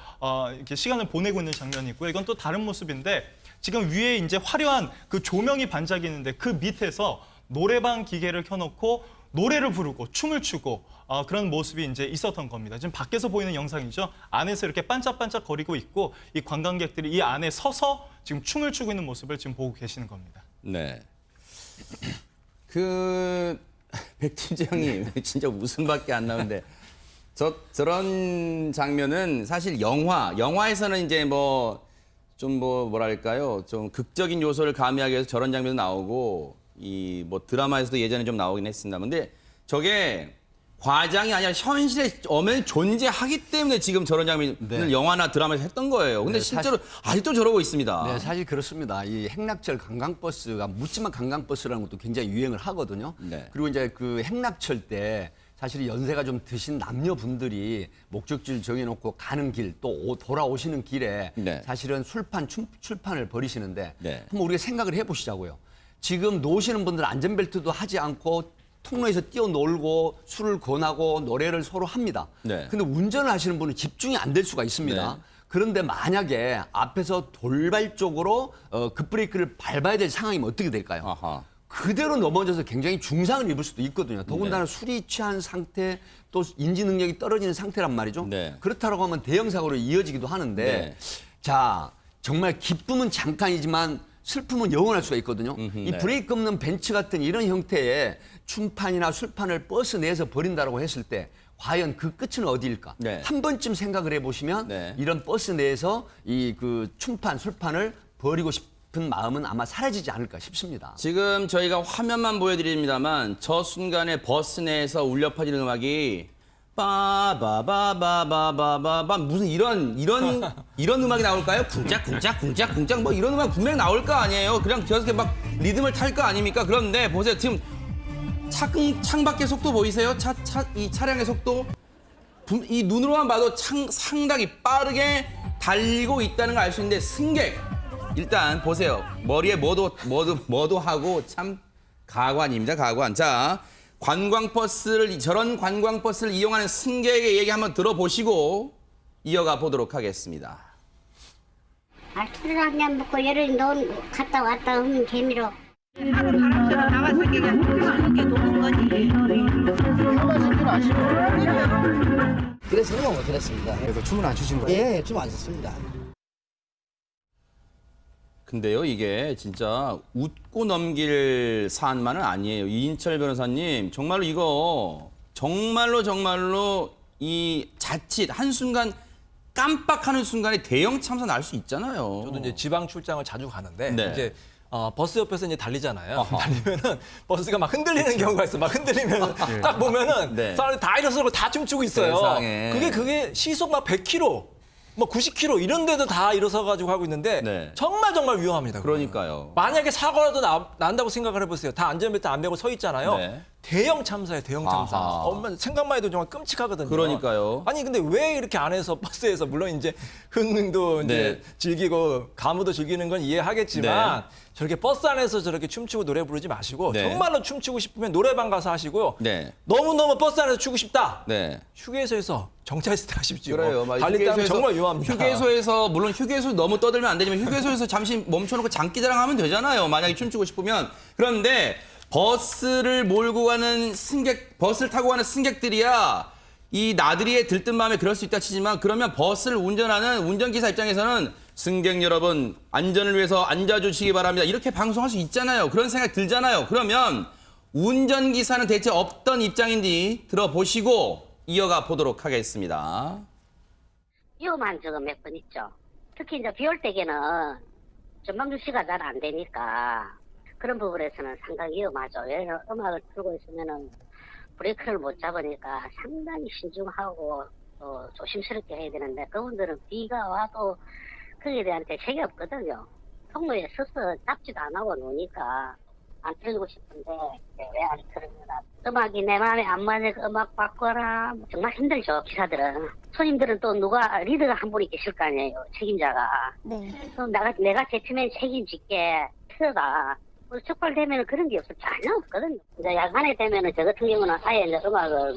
이렇게 시간을 보내고 있는 장면이고요. 이건 또 다른 모습인데 지금 위에 이제 화려한 그 조명이 반짝이는데 그 밑에서 노래방 기계를 켜놓고 노래를 부르고 춤을 추고 그런 모습이 이제 있었던 겁니다. 지금 밖에서 보이는 영상이죠. 안에서 이렇게 반짝반짝 거리고 있고 이 관광객들이 이 안에 서서 지금 춤을 추고 있는 모습을 지금 보고 계시는 겁니다.
네. 백팀재 형님 진짜 웃음밖에 안 나오는데 저런 장면은 사실 영화에서는 이제 뭐랄까요? 좀 극적인 요소를 가미하기 위해서 저런 장면도 나오고 이 드라마에서도 예전에 좀 나오긴 했습니다. 근데 저게 과장이 아니라 현실에 엄연히 존재하기 때문에 지금 저런 장면을 영화나 드라마에서 했던 거예요. 근데 실제로 아직도 저러고 있습니다.
네, 사실 그렇습니다. 이 행락철 관광버스가 묻지마 관광버스라는 것도 굉장히 유행을 하거든요.
네.
그리고 이제 그 행락철 때 사실 연세가 좀 드신 남녀분들이 목적지를 정해놓고 가는 길 또 돌아오시는 길에
네.
사실은 출판을 벌이시는데
네.
한번 우리가 생각을 해보시자고요. 지금 노시는 분들 안전벨트도 하지 않고 통로에서 뛰어놀고 술을 권하고 노래를 서로 합니다.
네.
근데 운전을 하시는 분은 집중이 안 될 수가 있습니다.
네.
그런데 만약에 앞에서 돌발적으로 급브레이크를 밟아야 될 상황이면 어떻게 될까요?
아하.
그대로 넘어져서 굉장히 중상을 입을 수도 있거든요. 더군다나
네.
술이 취한 상태 또 인지 능력이 떨어지는 상태란 말이죠.
네.
그렇다고 하면 대형 사고로 이어지기도 하는데
네.
자 정말 기쁨은 잠깐이지만 슬픔은 영원할 수가 있거든요. 이
네.
브레이크 없는 벤츠 같은 이런 형태의 춤판이나 술판을 버스 내에서 버린다라고 했을 때 과연 그 끝은 어디일까?
네.
한 번쯤 생각을 해보시면
네.
이런 버스 내에서 이 그 춤판, 술판을 버리고 싶은 마음은 아마 사라지지 않을까 싶습니다.
지금 저희가 화면만 보여드립니다만 저 순간에 버스 내에서 울려 퍼지는 음악이 빠바바바바바바바 무슨 이런 음악이 나올까요? 쿵짝쿵짝쿵짝쿵짝 뭐 이런 음악 분명 나올 거 아니에요. 그냥 저렇게 막 리듬을 탈 거 아닙니까? 그런데 보세요. 지금 창밖의 속도 보이세요? 이 차량의 속도 이 눈으로만 봐도 상당히 빠르게 달리고 있다는 걸 알 수 있는데 승객 일단 보세요. 머리에 뭐도 하고 참 가관입니다. 가관. 자, 저런 관광버스를 이용하는 승객의 얘기 한번 들어보시고 이어가 보도록 하겠습니다.
술을 한잔 먹고 열흘 갔다 왔다 하면 재미로.
나왔을 게 그냥 그렇게 노는 거지.
그래서 그랬습니다.
그래서 춤을 안 추신 거예요?
예, 좀 안 췄습니다.
근데요, 이게 진짜 웃고 넘길 사안만은 아니에요. 이인철 변호사님, 정말로 이거 정말로 이 자칫 한순간 깜빡하는 순간에 대형 참사 날 수 있잖아요.
저도 이제 지방 출장을 자주 가는데
네.
이제 버스 옆에서 이제 달리잖아요.
어허.
달리면은 버스가 막 흔들리는 경우가 있어. 막 흔들리면 딱 보면은
네.
사람들이 다 일어서고 다 춤추고 있어요.
세상에.
그게 시속 막 100km, 뭐 90km 이런 데도 다 일어서 가지고 하고 있는데
네.
정말 위험합니다. 그거는.
그러니까요.
만약에 사고라도 난다고 생각을 해보세요. 다 안전벨트 안 매고 서 있잖아요.
네.
대형 참사예요, 대형 참사.
아하.
생각만 해도 정말 끔찍하거든요.
그러니까요.
아니 근데 왜 이렇게 안에서 버스에서 물론 이제 흥도 이제
네.
즐기고 가무도 즐기는 건 이해하겠지만 저렇게 버스 안에서 저렇게 춤추고 노래 부르지 마시고
네.
정말로 춤추고 싶으면 노래방 가서 하시고요.
네.
너무너무 버스 안에서 추고 싶다.
네.
휴게소에서 정차했을 때 하십시오.
그래요. 맞아요.
달릴 때 하면 정말 위험합니다.
휴게소에서 물론 휴게소 너무 떠들면 안 되지만 휴게소에서 잠시 멈춰놓고 장기자랑하면 되잖아요. 만약에 춤추고 싶으면. 그런데 버스를 몰고 가는 버스를 타고 가는 승객들이야 이 나들이에 들뜬 마음에 그럴 수 있다 치지만 그러면 버스를 운전하는 운전기사 입장에서는 승객 여러분 안전을 위해서 앉아주시기 바랍니다. 이렇게 방송할 수 있잖아요. 그런 생각 들잖아요. 그러면 운전기사는 대체 어떤 입장인지 들어보시고 이어가 보도록 하겠습니다.
위험한 적은 몇 번 있죠. 특히 이제 비 올 때에는 전방 주시가 잘 안 되니까 그런 부분에서는 상당히 위험하죠. 왜냐면 음악을 틀고 있으면은 브레이크를 못 잡으니까 상당히 신중하고 조심스럽게 해야 되는데 그분들은 비가 와도 거기에 대한 대책이 없거든요. 통로에 서서 잡지도 안 하고 노니까 안 틀고 싶은데 왜 안 틀으나 음악이 내 마음에 안 맞으니까 음악 바꿔라. 정말 힘들죠, 기사들은. 손님들은 또 누가 리더가 한 분이 계실 거 아니에요, 책임자가.
네.
그럼 내가 제품에 책임질게 틀어라. 촉발되면 그런 게 전혀 없거든요. 이제 야간에 되면은 저 같은 경우는 아예 이제 음악을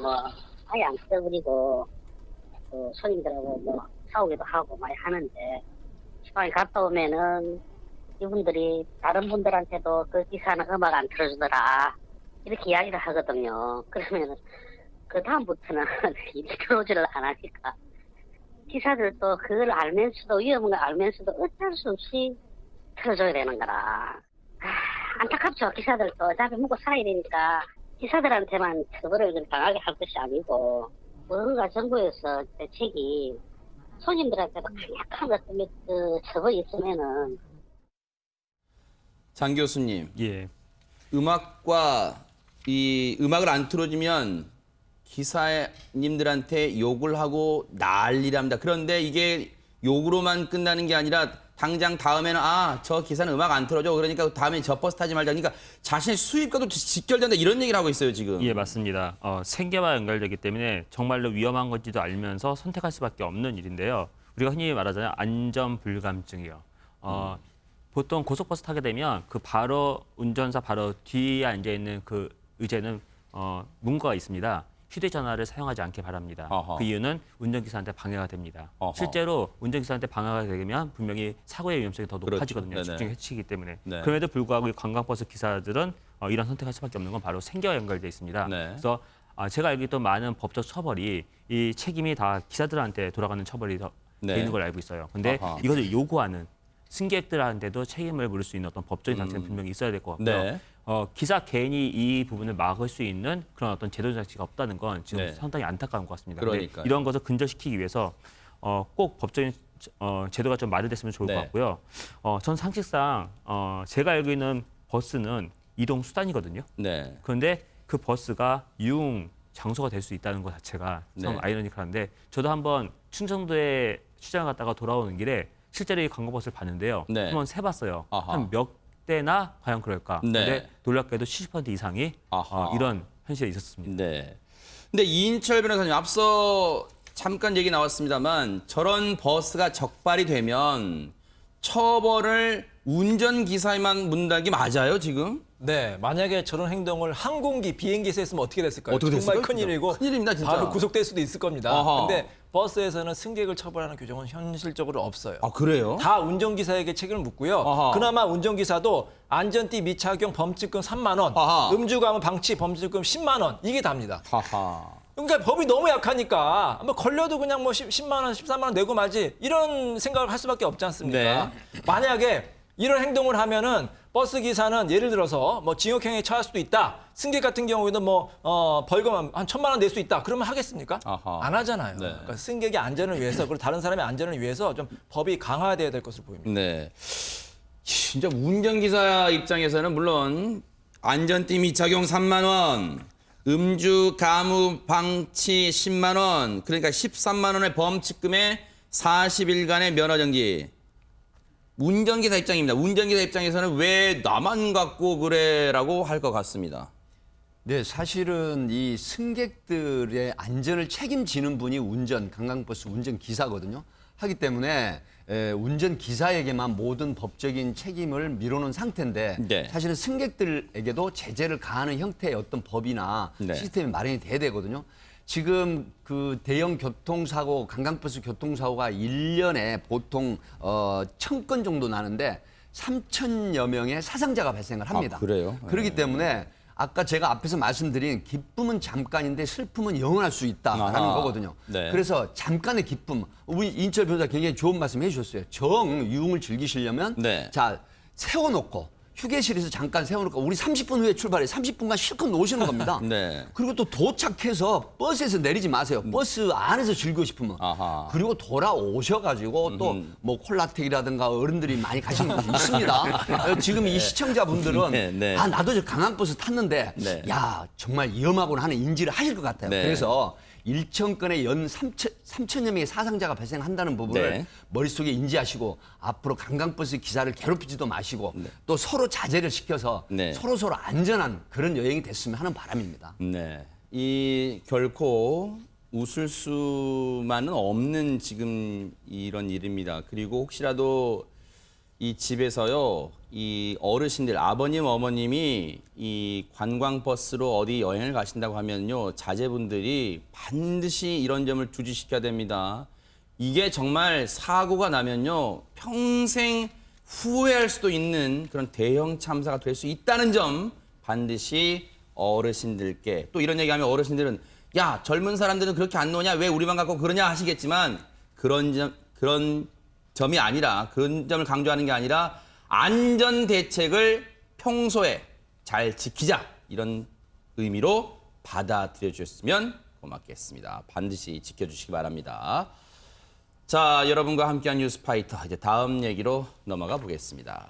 아예 안 틀어버리고 손님들하고 싸우기도 하고 많이 하는데 시방에 갔다 오면은 이분들이 다른 분들한테도 그 기사는 음악 안 틀어주더라 이렇게 이야기를 하거든요. 그러면은 그 다음부터는 일이 들어오지를 안 하니까 기사들도 그걸 알면서도 위험한 걸 알면서도 어쩔 수 없이 틀어줘야 되는 거라. 안타깝죠. 기사들도 어차피 먹고 살아야 되니까 기사들한테만 처벌을 강하게 할 것이 아니고 뭔가 정부에서 대책이 손님들한테도 약한 어떤 처벌이 있으면은.
장 교수님,
예.
음악을 안 틀어주면 기사님들한테 욕을 하고 난리랍니다. 그런데 이게 욕으로만 끝나는 게 아니라 당장 다음에는 저 기사는 음악 안 틀어줘. 그러니까 다음에 저 버스 타지 말자. 그러니까 자신의 수입과도 직결된다 이런 얘기를 하고 있어요 지금.
예, 맞습니다. 생계와 연결되기 때문에 정말로 위험한 건지도 알면서 선택할 수밖에 없는 일인데요. 우리가 흔히 말하잖아요. 안전불감증이요. 보통 고속버스 타게 되면 그 바로 운전사 바로 뒤에 앉아 있는 그 의자는 문구가 있습니다. 휴대전화를 사용하지 않게 바랍니다.
어허.
그 이유는 운전기사한테 방해가 됩니다.
어허.
실제로 운전기사한테 방해가 되면 분명히 사고의 위험성이 더 높아지거든요.
그렇죠. 네네.
집중 해치기 때문에.
네.
그럼에도 불구하고 이 관광버스 기사들은 이런 선택할 수밖에 없는 건 바로 생계와 연결돼 있습니다.
네.
그래서 제가 알기로 또 많은 법적 처벌이 이 책임이 다 기사들한테 돌아가는 처벌이 돼
네.
있는 걸 알고 있어요. 근데
아하.
이것을 요구하는 승객들한테도 책임을 물을 수 있는 어떤 법적인 장치는 분명히 있어야 될 것 같고요.
네.
기사 개인이 이 부분을 막을 수 있는 그런 어떤 제도 장치가 없다는 건 지금
네.
상당히 안타까운 것 같습니다. 근데
그러니까요.
이런 것을 근절시키기 위해서 꼭 법적인 제도가 좀 마련됐으면 좋을
네.
것 같고요. 전 상식상 제가 알고 있는 버스는 이동 수단이거든요.
네.
그런데 그 버스가 유흥 장소가 될 수 있다는 것 자체가 참
네.
아이러니컬한데 저도 한번 충청도에 출장을 갔다가 돌아오는 길에 실제로 이 관광버스를 봤는데요.
네.
한번 세봤어요.
아하.
한 몇 대나 과연 그럴까?
네.
근데 놀랍게도 70% 이상이
아하.
이런 현실에 있었습니다.
네. 근데 이인철 변호사님 앞서 잠깐 얘기 나왔습니다만 저런 버스가 적발이 되면 처벌을 운전기사에만 묻는다는 게 맞아요, 지금?
네, 만약에 저런 행동을 항공기, 비행기에서 했으면 어떻게 됐을까요?
어떻게
정말
됐을까요,
큰일이고
진짜? 큰일입니다, 진짜.
바로 구속될 수도 있을 겁니다.
아하.
근데 버스에서는 승객을 처벌하는 규정은 현실적으로 없어요.
아, 그래요?
다 운전기사에게 책임을 묻고요.
아하.
그나마 운전기사도 안전띠 미착용 범칙금 3만 원,
아하.
음주가무 방치 범칙금 10만 원 이게 답니다.
하하.
그러니까 법이 너무 약하니까 뭐 걸려도 그냥 뭐 10만 원, 13만 원 내고 말지 이런 생각을 할 수밖에 없지 않습니까? 만약에 이런 행동을 하면은 버스 기사는 예를 들어서 뭐 징역형에 처할 수도 있다. 승객 같은 경우에는 뭐 벌금 한 1,000만 원 낼 수 있다. 그러면 하겠습니까?
아하.
안 하잖아요.
네.
그러니까 승객의 안전을 위해서 그리고 다른 사람의 안전을 위해서 좀 법이 강화돼야 될 것으로 보입니다.
네. 진짜 운전기사 입장에서는 물론 안전띠 미착용 3만 원, 음주 가무 방치 10만 원, 그러니까 13만 원의 범칙금에 40일간의 면허 정지. 운전기사 입장입니다. 운전기사 입장에서는 왜 나만 갖고 그래라고 할 것 같습니다.
네, 사실은 이 승객들의 안전을 책임지는 분이 관광버스 운전기사거든요. 하기 때문에 운전기사에게만 모든 법적인 책임을 미루는 상태인데
네.
사실은 승객들에게도 제재를 가하는 형태의 어떤 법이나
네.
시스템이 마련이 돼야 되거든요. 지금 그 대형 교통사고, 관광버스 교통사고가 1년에 보통 1,000건 정도 나는데 3,000여 명의 사상자가 발생을 합니다.
아, 그래요?
그렇기 때문에 아까 제가 앞에서 말씀드린 기쁨은 잠깐인데 슬픔은 영원할 수 있다라는
아하.
거거든요.
네.
그래서 잠깐의 기쁨, 우리 인철 변호사 굉장히 좋은 말씀 해주셨어요. 유흥을 즐기시려면
네.
자 세워놓고 휴게실에서 잠깐 세워놓고 우리 30분 후에 출발해 30분간 실컷 노시는 겁니다.
네.
그리고 또 도착해서 버스에서 내리지 마세요. 버스 안에서 즐기고 싶으면.
아하.
그리고 돌아오셔가지고 또 뭐 콜라텍이라든가 어른들이 많이 가시는 분이 있습니다. 지금 이 시청자분들은
네, 네.
아 나도 저 강항버스 탔는데
네.
야 정말 위험하구나 하는 인지를 하실 것 같아요.
네.
그래서 1,000건의 연 3천여 명의 사상자가 발생한다는 부분을
네.
머릿속에 인지하시고 앞으로 관광버스 기사를 괴롭히지도 마시고 또 서로 자제를 시켜서
네.
서로 안전한 그런 여행이 됐으면 하는 바람입니다.
네. 이 결코 웃을 수만은 없는 지금 이런 일입니다. 그리고 혹시라도 이 집에서요, 이 어르신들, 아버님, 어머님이 이 관광버스로 어디 여행을 가신다고 하면요, 자제분들이 반드시 이런 점을 주지시켜야 됩니다. 이게 정말 사고가 나면요, 평생 후회할 수도 있는 그런 대형 참사가 될 수 있다는 점 반드시 어르신들께, 또 이런 얘기하면 어르신들은 야, 젊은 사람들은 그렇게 안 노냐? 왜 우리만 갖고 그러냐? 하시겠지만 그런 점이 아니라, 그런 점을 강조하는 게 아니라 안전 대책을 평소에 잘 지키자, 이런 의미로 받아들여 주셨으면 고맙겠습니다. 반드시 지켜주시기 바랍니다. 자, 여러분과 함께한 뉴스파이터, 이제 다음 얘기로 넘어가 보겠습니다.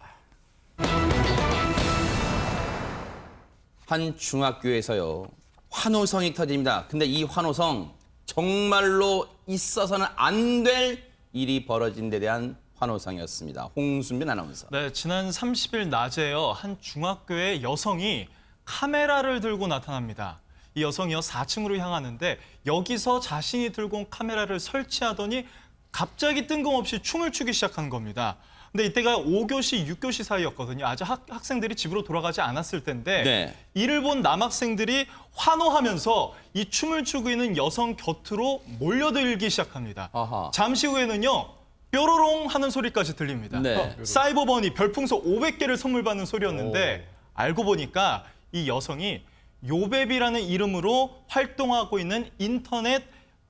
한 중학교에서요, 환호성이 터집니다. 근데 이 환호성 정말로 있어서는 안 될 일이 벌어진 데 대한 환호성이었습니다. 홍순빈 아나운서.
네, 지난 30일 낮에요. 한 중학교의 여성이 카메라를 들고 나타납니다. 이 여성이요, 4층으로 향하는데 여기서 자신이 들고 온 카메라를 설치하더니 갑자기 뜬금없이 춤을 추기 시작한 겁니다. 근데 이때가 5교시, 6교시 사이였거든요. 아직 학생들이 집으로 돌아가지 않았을 때인데
네.
이를 본 남학생들이 환호하면서 이 춤을 추고 있는 여성 곁으로 몰려들기 시작합니다.
아하.
잠시 후에는요. 뾰로롱 하는 소리까지 들립니다.
네.
사이버버니 별풍선 500개를 선물 받는 소리였는데 알고 보니까 이 여성이 요베비라는 이름으로 활동하고 있는 인터넷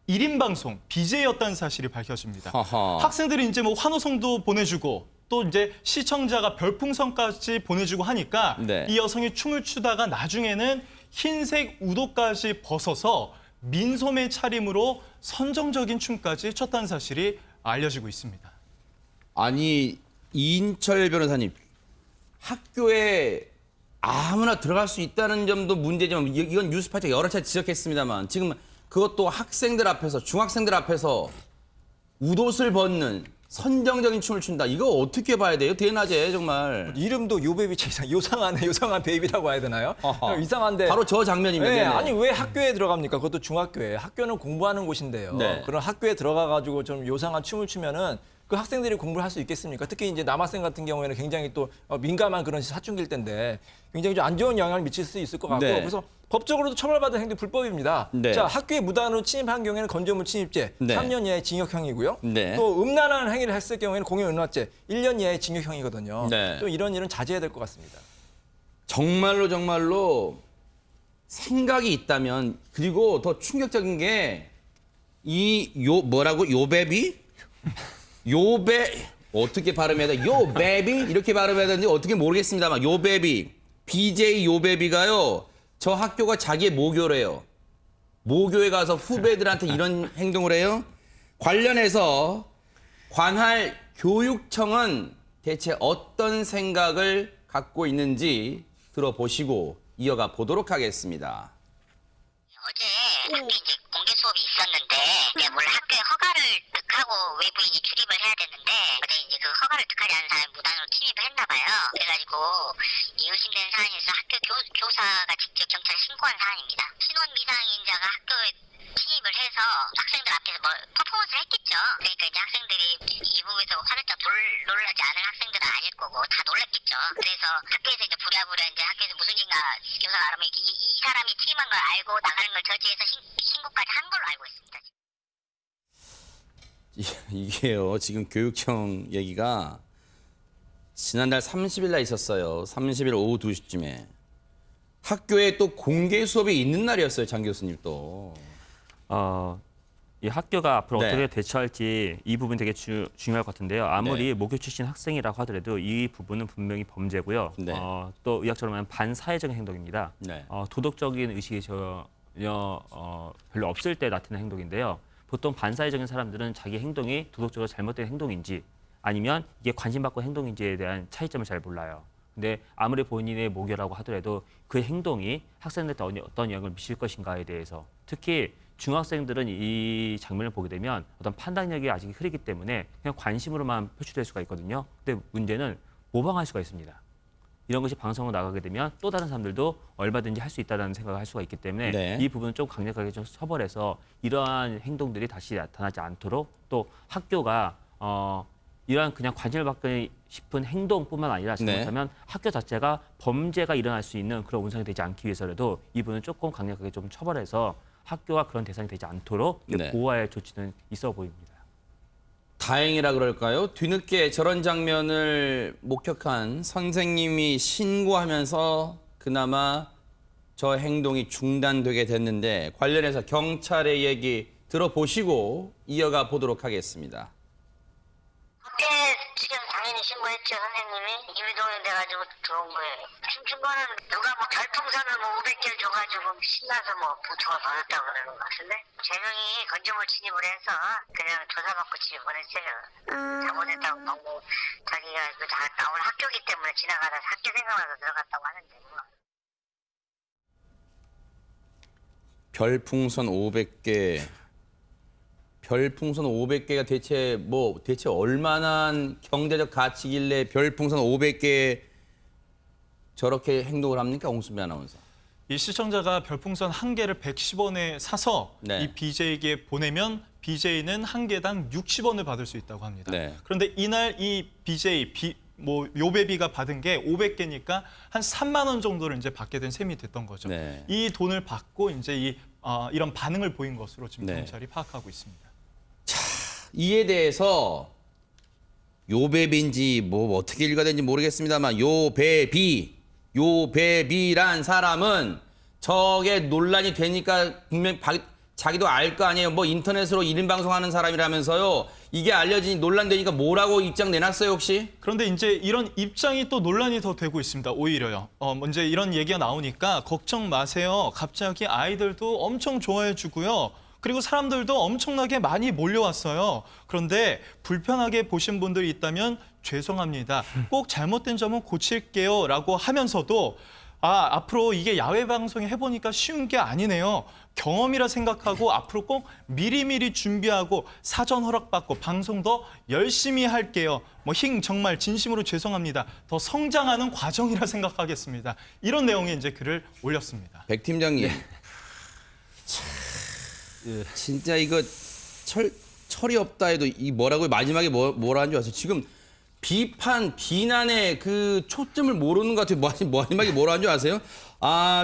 1인 방송 BJ였다는 사실이 밝혀집니다.
하하.
학생들이 이제 뭐 환호성도 보내주고 또 이제 시청자가 별풍선까지 보내주고 하니까
네.
이 여성이 춤을 추다가 나중에는 흰색 우도까지 벗어서 민소매 차림으로 선정적인 춤까지 췄다는 사실이 알려지고 있습니다.
아니 이인철 변호사님, 학교에 아무나 들어갈 수 있다는 점도 문제지만 이건 뉴스파이터가 여러 차례 지적했습니다만 지금 그것도 학생들 앞에서, 중학생들 앞에서 웃옷을 벗는 선정적인 춤을 춘다. 이거 어떻게 봐야 돼요? 대낮에 정말.
이름도 요베비 요상한 베이비라고 해야 되나요?
어허.
이상한데.
바로 저 장면입니다.
네,
네네.
아니 왜 학교에 들어갑니까? 그것도 중학교에. 학교는 공부하는 곳인데요.
네.
그런 학교에 들어가가지고 좀 요상한 춤을 추면은 그 학생들이 공부를 할 수 있겠습니까? 특히 이제 남학생 같은 경우에는 굉장히 또 민감한 그런 사춘기일 때인데 굉장히 좀 안 좋은 영향을 미칠 수 있을 것 같고
네.
그래서 법적으로도 처벌받은 행동 불법입니다.
네.
자, 학교에 무단으로 침입한 경우에는 건조물 침입죄
네.
3년 이하의 징역형이고요.
네.
또 음란한 행위를 했을 경우에는 공연음란죄 1년 이하의 징역형이거든요.
네.
좀 이런 일은 자제해야 될 것 같습니다.
정말로 생각이 있다면, 그리고 더 충격적인 게 요베비? 어떻게 발음해야 돼? 요베비? 이렇게 발음해야 되는지 어떻게 모르겠습니다만 요베비, BJ 요베비가요. 저 학교가 자기의 모교래요. 모교에 가서 후배들한테 이런 행동을 해요. 관련해서 관할 교육청은 대체 어떤 생각을 갖고 있는지 들어보시고 이어가 보도록 하겠습니다.
어제 학교 이제 공개 수업이 있었는데 이제 원래 학교에 허가를 득하고 외부인이 출입을 해야 되는데 어제 이제 그 허가를 득하지 않은 사람이 무단으로 침입을 했나 봐요. 그래가지고 이 의심되는 사안에서 학교 교사가 직접 경찰에 신고한 사안입니다. 신원 미상인자가 학교에 침입을 해서 학생들 앞에서 뭐 퍼포먼스를 했겠죠. 그러니까 이제 학생들이 이 부분에서 화들짝 놀라지 않은 학생들은 아닐 거고 다 놀랐겠죠. 그래서 학교에서 이제 부랴부랴 이제 학교에서 무슨 일인가 교사가 알아보면 이 사람이 침입한 걸 알고 나가는 걸 저지해서 신고까지 한 걸로 알고 있습니다.
이게요, 지금 교육청 얘기가 지난달 30일 날 있었어요. 30일 오후 2시쯤에. 학교에 또 공개 수업이 있는 날이었어요, 장 교수님 또.
이 학교가 앞으로
네.
어떻게 대처할지 이 부분 되게 중요할 것 같은데요. 아무리 모교 출신 학생이라고 하더라도 이 부분은 분명히 범죄고요.
네.
또 의학적으로 말하면 반사회적인 행동입니다.
네.
도덕적인 의식이 전혀 별로 없을 때 나타나는 행동인데요. 보통 반사회적인 사람들은 자기 행동이 도덕적으로 잘못된 행동인지 아니면 이게 관심받고 행동인지에 대한 차이점을 잘 몰라요. 근데 아무리 본인의 모교라고 하더라도 그 행동이 학생들한테 어떤 영향을 미칠 것인가에 대해서 특히 중학생들은 이 장면을 보게 되면 어떤 판단력이 아직 흐리기 때문에 그냥 관심으로만 표출될 수가 있거든요. 근데 문제는 모방할 수가 있습니다. 이런 것이 방송으로 나가게 되면 또 다른 사람들도 얼마든지 할 수 있다는 생각을 할 수가 있기 때문에
네.
이 부분은 좀 강력하게 좀 처벌해서 이러한 행동들이 다시 나타나지 않도록 또 학교가 이러한 그냥 관심을 받고 싶은 행동뿐만 아니라 잘못하면 학교 자체가 범죄가 일어날 수 있는 그런 운상이 되지 않기 위해서라도 이 부분은 조금 강력하게 좀 처벌해서 학교가 그런 대상이 되지 않도록
네.
보호할 조치는 있어 보입니다.
다행이라 그럴까요? 뒤늦게 저런 장면을 목격한 선생님이 신고하면서 그나마 저 행동이 중단되게 됐는데 관련해서 경찰의 얘기 들어보시고 이어가 보도록 하겠습니다.
그때 지금 당연히 신고했죠. 선생님이 유동이 돼가지고 들어온 거예요. 춤춘 거는 누가 뭐 별풍선을 뭐 500개를 줘가지고 신나서 뭐 보통을 받았다고 그러는 것 같은데 재명이 건조물 침입을 해서 그냥 조사받고 집에 보냈어요. 잘못했다고 하고 자기가 나올 학교기 때문에 지나가다 학교 생각나서 들어갔다고 하는데 뭐.
별풍선 500개. 별풍선 500개가 대체 얼마나 경제적 가치길래 별풍선 500개 저렇게 행동을 합니까? 홍수미 아나운서.
이 시청자가 별풍선 한 개를 110원에 사서
네.
이 BJ에게 보내면 BJ는 한 개당 60원을 받을 수 있다고 합니다.
네.
그런데 이날 이 BJ 요배비가 받은 게 500개니까 한 3만 원 정도를 이제 받게 된 셈이 됐던 거죠.
네.
이 돈을 받고 이제 이런 반응을 보인 것으로 지금
네.
경찰이 파악하고 있습니다.
이에 대해서 요배비인지 뭐 어떻게 읽어야 되는지 모르겠습니다만 요배비란 사람은 저게 논란이 되니까 분명 자기도 알 거 아니에요. 뭐 인터넷으로 1인 방송하는 사람이라면서요. 이게 알려지니 논란되니까 뭐라고 입장 내놨어요 혹시?
그런데 이제 이런 입장이 또 논란이 더 되고 있습니다. 오히려요. 먼저 이런 얘기가 나오니까 걱정 마세요. 갑자기 아이들도 엄청 좋아해 주고요. 그리고 사람들도 엄청나게 많이 몰려왔어요. 그런데 불편하게 보신 분들이 있다면 죄송합니다. 꼭 잘못된 점은 고칠게요. 라고 하면서도 앞으로 이게 야외 방송에 해보니까 쉬운 게 아니네요. 경험이라 생각하고 앞으로 꼭 미리미리 준비하고 사전 허락받고 방송 더 열심히 할게요. 정말 진심으로 죄송합니다. 더 성장하는 과정이라 생각하겠습니다. 이런 내용의 이제 글을 올렸습니다.
백 팀장님. 진짜 이거 철이 없다 해도 이 뭐라고 마지막에 뭐라 한줄 아세요? 지금 비난의 그 초점을 모르는 것 같아요. 마지막에 뭐라 한줄 아세요?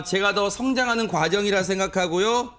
제가 더 성장하는 과정이라 생각하고요.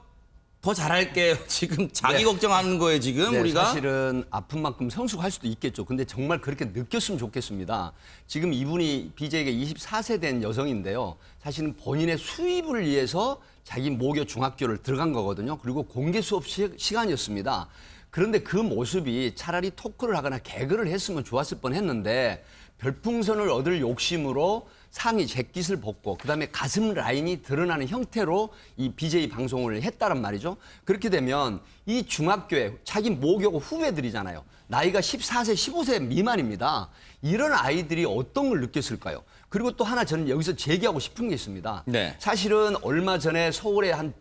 더 잘할게요. 지금 자기 걱정하는 거예요, 지금 우리가.
사실은 아픈 만큼 성숙할 수도 있겠죠. 근데 정말 그렇게 느꼈으면 좋겠습니다. 지금 이분이 BJ가 24세 된 여성인데요. 사실은 본인의 수입을 위해서 자기 모교 중학교를 들어간 거거든요. 그리고 공개 수업 시간이었습니다. 그런데 그 모습이 차라리 토크를 하거나 개그를 했으면 좋았을 뻔했는데 별풍선을 얻을 욕심으로 상의 재킷을 벗고 그다음에 가슴 라인이 드러나는 형태로 이 BJ 방송을 했다란 말이죠. 그렇게 되면 이 중학교에 자기 모교 후배들이잖아요. 나이가 14세, 15세 미만입니다. 이런 아이들이 어떤 걸 느꼈을까요? 그리고 또 하나 저는 여기서 제기하고 싶은 게 있습니다.
네.
사실은 얼마 전에 서울의 한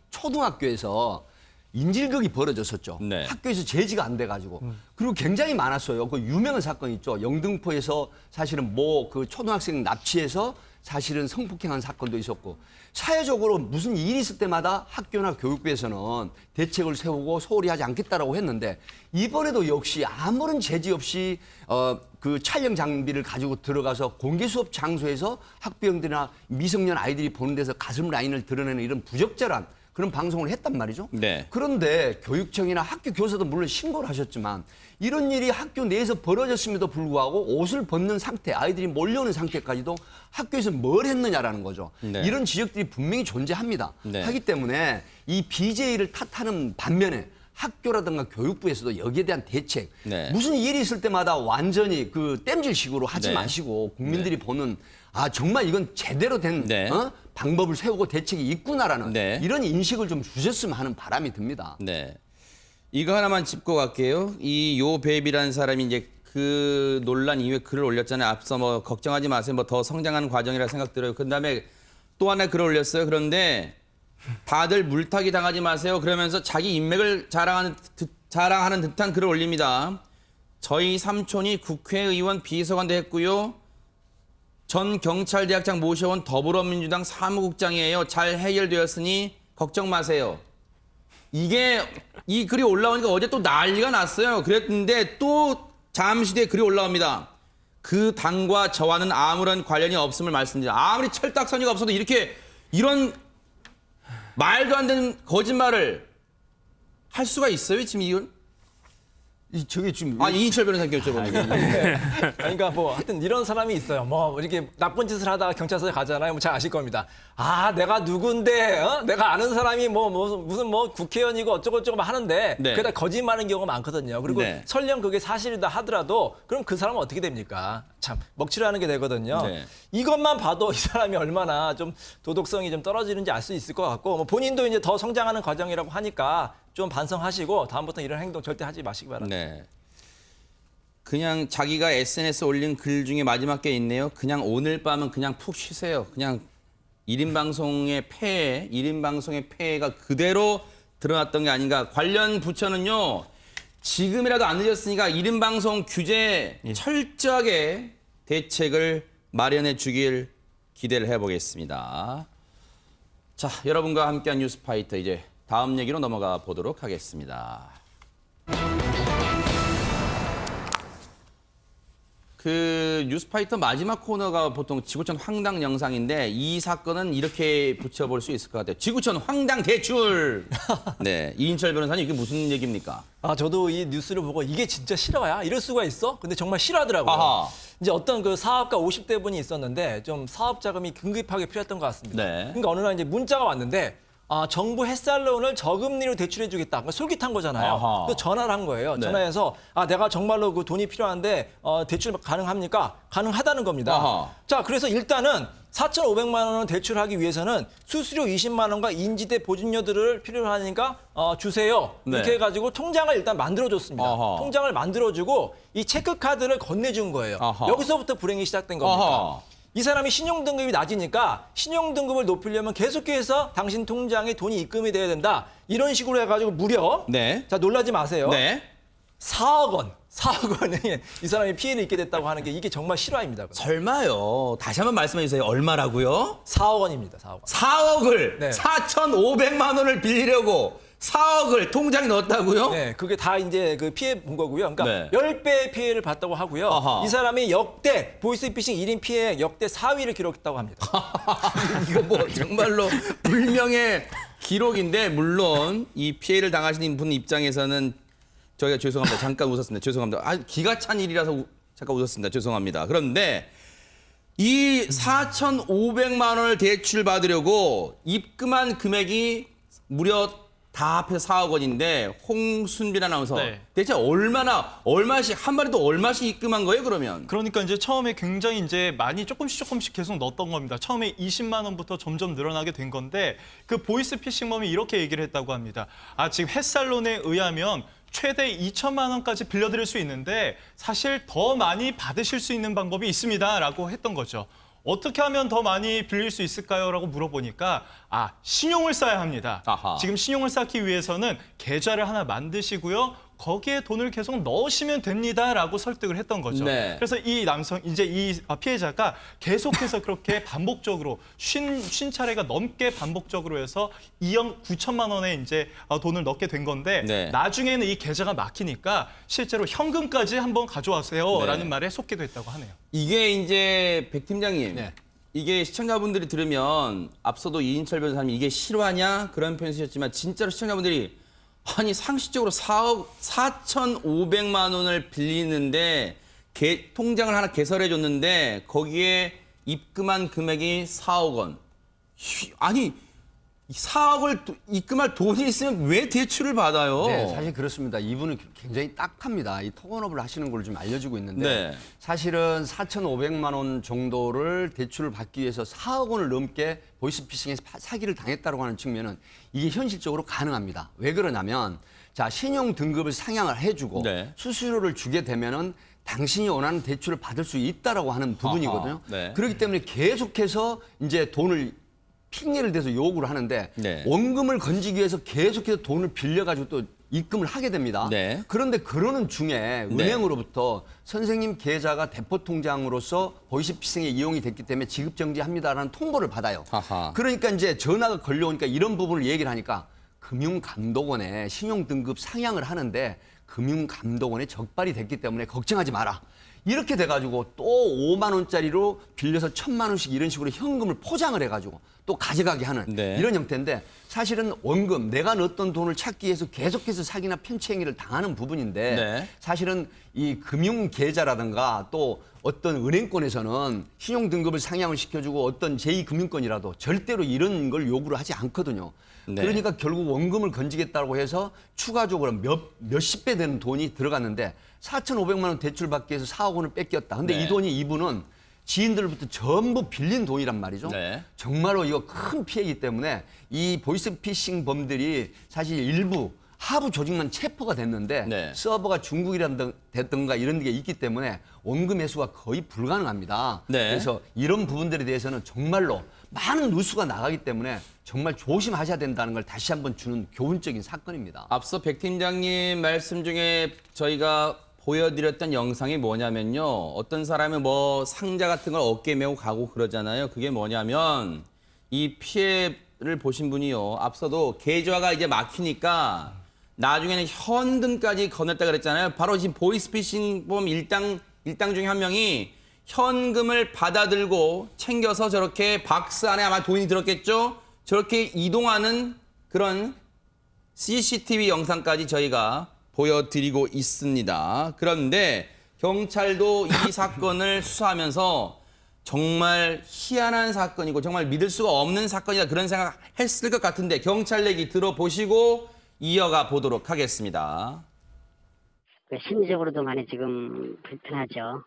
초등학교에서 인질극이 벌어졌었죠.
네.
학교에서 제지가 안 돼가지고. 그리고 굉장히 많았어요. 그 유명한 사건 있죠. 영등포에서 사실은 그 초등학생 납치해서 사실은 성폭행한 사건도 있었고. 사회적으로 무슨 일이 있을 때마다 학교나 교육부에서는 대책을 세우고 소홀히 하지 않겠다라고 했는데 이번에도 역시 아무런 제지 없이 그 촬영 장비를 가지고 들어가서 공개 수업 장소에서 학부형들이나 미성년 아이들이 보는 데서 가슴 라인을 드러내는 이런 부적절한 그런 방송을 했단 말이죠.
네.
그런데 교육청이나 학교 교사도 물론 신고를 하셨지만 이런 일이 학교 내에서 벌어졌음에도 불구하고 옷을 벗는 상태, 아이들이 몰려오는 상태까지도 학교에서 뭘 했느냐라는 거죠.
네.
이런 지적들이 분명히 존재합니다.
네.
하기 때문에 이 BJ를 탓하는 반면에 학교라든가 교육부에서도 여기에 대한 대책,
네.
무슨 일이 있을 때마다 완전히 그 땜질식으로 하지
네.
마시고 국민들이 보는 정말 이건 제대로 된
네.
방법을 세우고 대책이 있구나라는
네.
이런 인식을 좀 주셨으면 하는 바람이 듭니다.
네. 이거 하나만 짚고 갈게요. 이 요배비라는 사람이 이제 그 논란 이후에 글을 올렸잖아요. 앞서 뭐 걱정하지 마세요. 뭐 더 성장하는 과정이라 생각 들어요. 그다음에 또 하나 글을 올렸어요. 그런데 다들 물타기 당하지 마세요. 그러면서 자기 인맥을 자랑하는 듯한 글을 올립니다. 저희 삼촌이 국회의원 비서관도 했고요. 전 경찰대학장 모셔온 더불어민주당 사무국장이에요. 잘 해결되었으니 걱정 마세요. 이 글이 올라오니까 어제 또 난리가 났어요. 그랬는데 또 잠시 뒤에 글이 올라옵니다. 그 당과 저와는 아무런 관련이 없음을 말씀드립니다. 아무리 철딱서니가 없어도 이런 말도 안 되는 거짓말을 할 수가 있어요, 지금 이건?
저게 지금
이인철 변호사님께 여쭤봅니다.
그러니까 하여튼 이런 사람이 있어요. 이렇게 나쁜 짓을 하다가 경찰서에 가잖아요. 잘 아실 겁니다. 내가 누군데, 내가 아는 사람이 무슨 국회의원이고 어쩌고저쩌고 하는데
네.
그다 거짓말하는 경우가 많거든요. 그리고
네.
설령 그게 사실이다 하더라도 그럼 그 사람은 어떻게 됩니까? 참 먹칠하는 게 되거든요.
네.
이것만 봐도 이 사람이 얼마나 좀 도덕성이 좀 떨어지는지 알 수 있을 것 같고 본인도 이제 더 성장하는 과정이라고 하니까 좀 반성하시고 다음부터 이런 행동 절대 하지 마시기 바랍니다.
네. 그냥 자기가 SNS 올린 글 중에 마지막 게 있네요. 그냥 오늘 밤은 그냥 푹 쉬세요. 그냥 1인 방송의 폐해가 그대로 드러났던 게 아닌가. 관련 부처는요. 지금이라도 안 늦었으니까 1인 방송 규제 철저하게 대책을 마련해 주길 기대를 해보겠습니다. 자, 여러분과 함께한 뉴스파이터 이제 다음 얘기로 넘어가 보도록 하겠습니다. 그 뉴스파이터 마지막 코너가 보통 지구촌 황당 영상인데 이 사건은 이렇게 붙여볼 수 있을 것 같아요. 지구촌 황당 대출. 네, 이인철 변호사님 이게 무슨 얘기입니까?
아, 저도 이 뉴스를 보고 이게 진짜 실화야? 이럴 수가 있어? 근데 정말 실화더라고요.
아하.
이제 어떤 그 사업가 50대 분이 있었는데 좀 사업 자금이 긴급하게 필요했던 것 같습니다.
네.
그러니까 어느 날 이제 문자가 왔는데 정부 햇살론을 저금리로 대출해주겠다. 그러니까 솔깃한 거잖아요.
아하.
또 전화를 한 거예요.
네.
전화해서 내가 정말로 그 돈이 필요한데 대출 가능합니까? 가능하다는 겁니다.
아하.
자, 그래서 일단은 4,500만 원을 대출하기 위해서는 수수료 20만 원과 인지대 보증료들을 필요로 하니까 주세요.
네.
이렇게 해가지고 통장을 일단 만들어줬습니다.
아하.
통장을 만들어주고 이 체크카드를 건네준 거예요.
아하.
여기서부터 불행이 시작된 겁니다.
아하.
이 사람이 신용등급이 낮으니까 신용등급을 높이려면 계속해서 당신 통장에 돈이 입금이 돼야 된다. 이런 식으로 해가지고 무려
네.
자 놀라지 마세요.
네.
4억 원. 4억 원이 이 사람이 피해를 입게 됐다고 하는 게 이게 정말 실화입니다.
설마요. 다시 한번 말씀해 주세요. 얼마라고요?
4억 원입니다. 4억 원.
4억을
네.
4,500만 원을 빌리려고 4억을 통장에 넣었다고요?
네, 그게 다 이제 그 피해 본 거고요. 그러니까
네.
10배의 피해를 봤다고 하고요.
아하.
이 사람이 역대 보이스피싱 1인 피해 역대 4위를 기록했다고 합니다.
이거 뭐 정말로 불명의 기록인데 물론 이 피해를 당하신 분 입장에서는 저희가 죄송합니다. 잠깐 웃었습니다. 죄송합니다. 기가 찬 일이라서 잠깐 웃었습니다. 죄송합니다. 그런데 이 4,500만 원을 대출 받으려고 입금한 금액이 무려 다 합해서 4억 원인데 홍순빈 아나운서
네.
대체 얼마씩 한 마리도 얼마씩 입금한 거예요 그러면?
그러니까 이제 처음에 굉장히 이제 많이 조금씩 계속 넣었던 겁니다. 처음에 20만 원부터 점점 늘어나게 된 건데 그 보이스피싱범이 이렇게 얘기를 했다고 합니다. 지금 햇살론에 의하면 최대 2천만 원까지 빌려드릴 수 있는데 사실 더 많이 받으실 수 있는 방법이 있습니다라고 했던 거죠. 어떻게 하면 더 많이 빌릴 수 있을까요? 라고 물어보니까 신용을 쌓아야 합니다.
아하.
지금 신용을 쌓기 위해서는 계좌를 하나 만드시고요. 거기에 돈을 계속 넣으시면 됩니다라고 설득을 했던 거죠.
네.
그래서 이 남성, 이제 이 피해자가 계속해서 그렇게 반복적으로 50차례가 넘게 반복적으로 해서 2억 9천만 원에 이제 돈을 넣게 된 건데
네.
나중에는 이 계좌가 막히니까 실제로 현금까지 한번 가져와세요라는
네.
말에 속기도 했다고 하네요.
이게 이제 백 팀장님,
네.
이게 시청자분들이 들으면 앞서도 이인철 변호사님 이게 실화냐 그런 표현 쓰셨지만 진짜로 시청자분들이 아니 상식적으로 4,500만 원을 빌리는데 통장을 하나 개설해 줬는데 거기에 입금한 금액이 4억 원. 아니 4억을 입금할 돈이 있으면 왜 대출을 받아요?
네, 사실 그렇습니다. 이분은 굉장히 딱합니다. 이 토건업을 하시는 걸 좀 알려주고 있는데
네.
사실은 4,500만 원 정도를 대출을 받기 위해서 4억 원을 넘게 보이스피싱에서 사기를 당했다고 하는 측면은 이게 현실적으로 가능합니다. 왜 그러냐면 자 신용 등급을 상향을 해주고
네.
수수료를 주게 되면은 당신이 원하는 대출을 받을 수 있다라고 하는 부분이거든요.
아하, 네.
그렇기 때문에 계속해서 이제 돈을 핑계를 대서 요구를 하는데
네.
원금을 건지기 위해서 계속해서 돈을 빌려가지고 또 입금을 하게 됩니다.
네.
그런데 그러는 중에 은행으로부터 선생님 계좌가 대포통장으로서 보이스피싱에 이용이 됐기 때문에 지급정지합니다라는 통보를 받아요.
아하.
그러니까 이제 전화가 걸려오니까 이런 부분을 얘기를 하니까 금융감독원에 신용등급 상향을 하는데 금융감독원에 적발이 됐기 때문에 걱정하지 마라. 이렇게 돼가지고 또 5만 원짜리로 빌려서 1,000만 원씩 이런 식으로 현금을 포장을 해가지고 또 가져가게 하는
네.
이런 형태인데 사실은 원금 내가 넣었던 돈을 찾기 위해서 계속해서 사기나 편취 행위를 당하는 부분인데
네.
사실은 이 금융 계좌라든가 또 어떤 은행권에서는 신용 등급을 상향을 시켜주고 어떤 제2금융권이라도 절대로 이런 걸 요구를 하지 않거든요.
네.
그러니까 결국 원금을 건지겠다고 해서 추가적으로 몇십 배 되는 돈이 들어갔는데 4,500만 원 대출 받기 위해서 4억 원을 뺏겼다. 근데
네.
이 돈이 이분은 지인들부터 전부 빌린 돈이란 말이죠.
네.
정말로 이거 큰 피해이기 때문에 이 보이스피싱 범들이 사실 일부 하부 조직만 체포가 됐는데
네.
서버가 중국이라든가 이런 게 있기 때문에 원금 회수가 거의 불가능합니다.
네.
그래서 이런 부분들에 대해서는 정말로 많은 누수가 나가기 때문에 정말 조심하셔야 된다는 걸 다시 한번 주는 교훈적인 사건입니다.
앞서 백 팀장님 말씀 중에 저희가 보여드렸던 영상이 뭐냐면요. 어떤 사람이 뭐 상자 같은 걸 어깨에 메고 가고 그러잖아요. 그게 뭐냐면 이 피해를 보신 분이요. 앞서도 계좌가 이제 막히니까 나중에는 현금까지 건넸다 그랬잖아요. 바로 지금 보이스피싱범 일당 일당 중에 한 명이 현금을 받아들고 챙겨서 저렇게 박스 안에 아마 돈이 들었겠죠? 저렇게 이동하는 그런 CCTV 영상까지 저희가 보여드리고 있습니다. 그런데 경찰도 이 사건을 수사하면서 정말 희한한 사건이고 정말 믿을 수가 없는 사건이다 그런 생각했을 것 같은데 경찰 얘기 들어보시고 이어가 보도록 하겠습니다.
심리적으로도 많이 지금 불편하죠.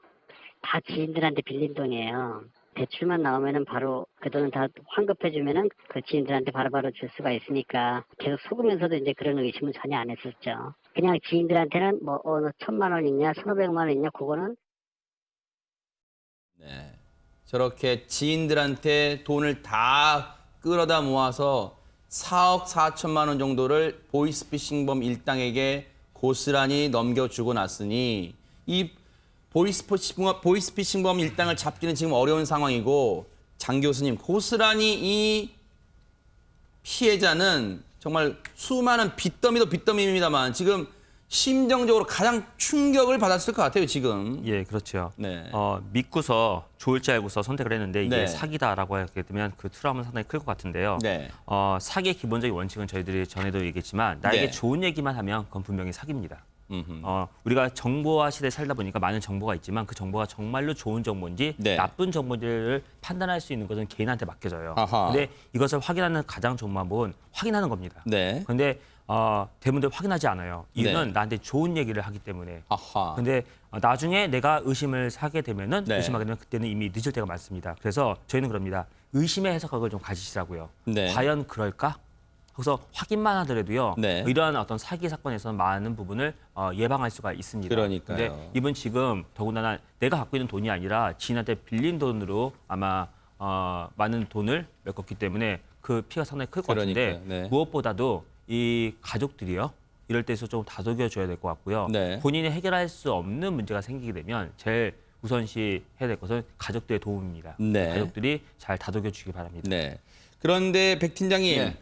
다 지인들한테 빌린 돈이에요. 대출만 나오면은 바로 그 돈은 다 환급해주면은 그 지인들한테 바로바로 줄 수가 있으니까 계속 속으면서도 이제 그런 의심은 전혀 안 했었죠. 그냥 지인들한테는 뭐 1,000만 원 있냐, 1,500만 원 있냐, 그거는
네. 저렇게 지인들한테 돈을 다 끌어다 모아서 4억 4천만 원 정도를 보이스피싱범 일당에게 고스란히 넘겨주고 났으니 이 보이스피싱범 일당을 잡기는 지금 어려운 상황이고 장 교수님 고스란히 이 피해자는 정말 수많은 빚더미도 빚더미입니다만 지금 심정적으로 가장 충격을 받았을 것 같아요 지금.
예, 그렇죠.
네.
믿고서 좋을 줄 알고서 선택을 했는데 이게
네.
사기다라고 하게 되면 그 트라우마는 상당히 클 것 같은데요.
네.
사기의 기본적인 원칙은 저희들이 전에도 얘기했지만 나에게
네.
좋은 얘기만 하면 그건 분명히 사기입니다.
음흠.
우리가 정보화 시대에 살다 보니까 많은 정보가 있지만 그 정보가 정말로 좋은 정보인지
네.
나쁜 정보인지를 판단할 수 있는 것은 개인한테 맡겨져요.
아하.
근데 이것을 확인하는 가장 좋은 방법은 확인하는 겁니다.
네.
그런데 대부분들 확인하지 않아요. 이유는
네.
나한테 좋은 얘기를 하기 때문에.
아하.
근데 나중에 내가 의심을 하게 되면은
네.
의심하게 되면 그때는 이미 늦을 때가 많습니다. 그래서 저희는 그럽니다. 의심의 해석학을 좀 가지시라고요.
네.
과연 그럴까? 그래서 확인만 하더라도요.
네.
이러한 어떤 사기 사건에서는 많은 부분을 예방할 수가 있습니다.
그러니까요.
근데 이분 지금 더군다나 내가 갖고 있는 돈이 아니라 지인한테 빌린 돈으로 아마 많은 돈을 메꿨기 때문에 그 피해가 상당히 클 것 같은데
그러니까요. 네.
무엇보다도 이 가족들이요. 이럴 때서 좀 다독여줘야 될 것 같고요.
네.
본인이 해결할 수 없는 문제가 생기게 되면 제일 우선시 해야 될 것은 가족들의 도움입니다.
네.
가족들이 잘 다독여 주기 바랍니다.
네. 그런데 백 팀장님,
네.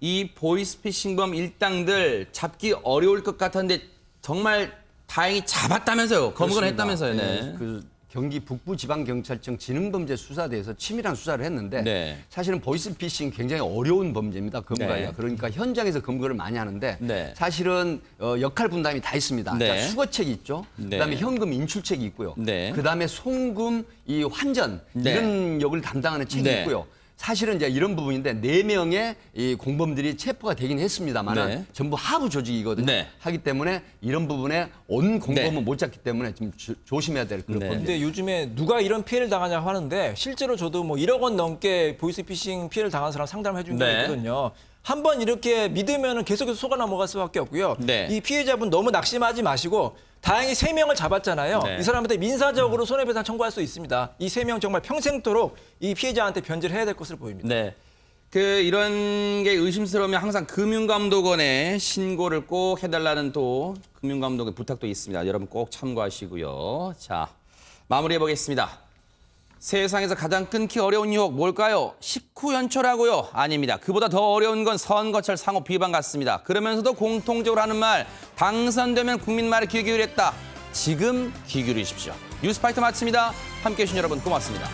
이 보이스피싱범 일당들 잡기 어려울 것 같았는데 정말 다행히 잡았다면서요. 검거를 했다면서요. 네.
그 경기 북부지방경찰청 지능범죄수사대에서 치밀한 수사를 했는데
네.
사실은 보이스피싱 굉장히 어려운 범죄입니다. 검거가.
네.
그러니까 현장에서 검거를 많이 하는데
네.
사실은 역할 분담이 다 있습니다.
네.
자, 수거책이 있죠.
네.
그다음에 현금 인출책이 있고요.
네.
그다음에 송금 이 환전
네.
이런 역을 담당하는 책이
네.
있고요. 사실은 이제 이런 부분인데 4명의 이 공범들이 체포가 되긴 했습니다만
네.
전부 하부 조직이거든요.
네.
하기 때문에 이런 부분에 온 공범은
네.
못 잡기 때문에 좀 조심해야 될 그런
네.
범죄.
근데 요즘에 누가 이런 피해를 당하냐 하는데 실제로 저도 뭐 1억 원 넘게 보이스피싱 피해를 당한 사람 상담을 해준 적이
네.
있거든요. 한번 이렇게 믿으면 계속해서 속아 넘어갈 수밖에 없고요.
네.
이 피해자분 너무 낙심하지 마시고 다행히 3명을 잡았잖아요.
네.
이 사람한테 민사적으로 손해배상 청구할 수 있습니다. 이 3명 정말 평생토록 이 피해자한테 변제를 해야 될 것으로 보입니다.
네. 이런 게 의심스러우면 항상 금융감독원에 신고를 꼭 해달라는 또 금융감독의 부탁도 있습니다. 여러분 꼭 참고하시고요. 자, 마무리해 보겠습니다. 세상에서 가장 끊기 어려운 유혹 뭘까요? 식후 연초라고요? 아닙니다. 그보다 더 어려운 건 선거철 상호 비방 같습니다. 그러면서도 공통적으로 하는 말, 당선되면 국민 말에 귀 기울였다. 지금 귀 기울이십시오. 뉴스파이터 마칩니다. 함께해 주신 여러분 고맙습니다.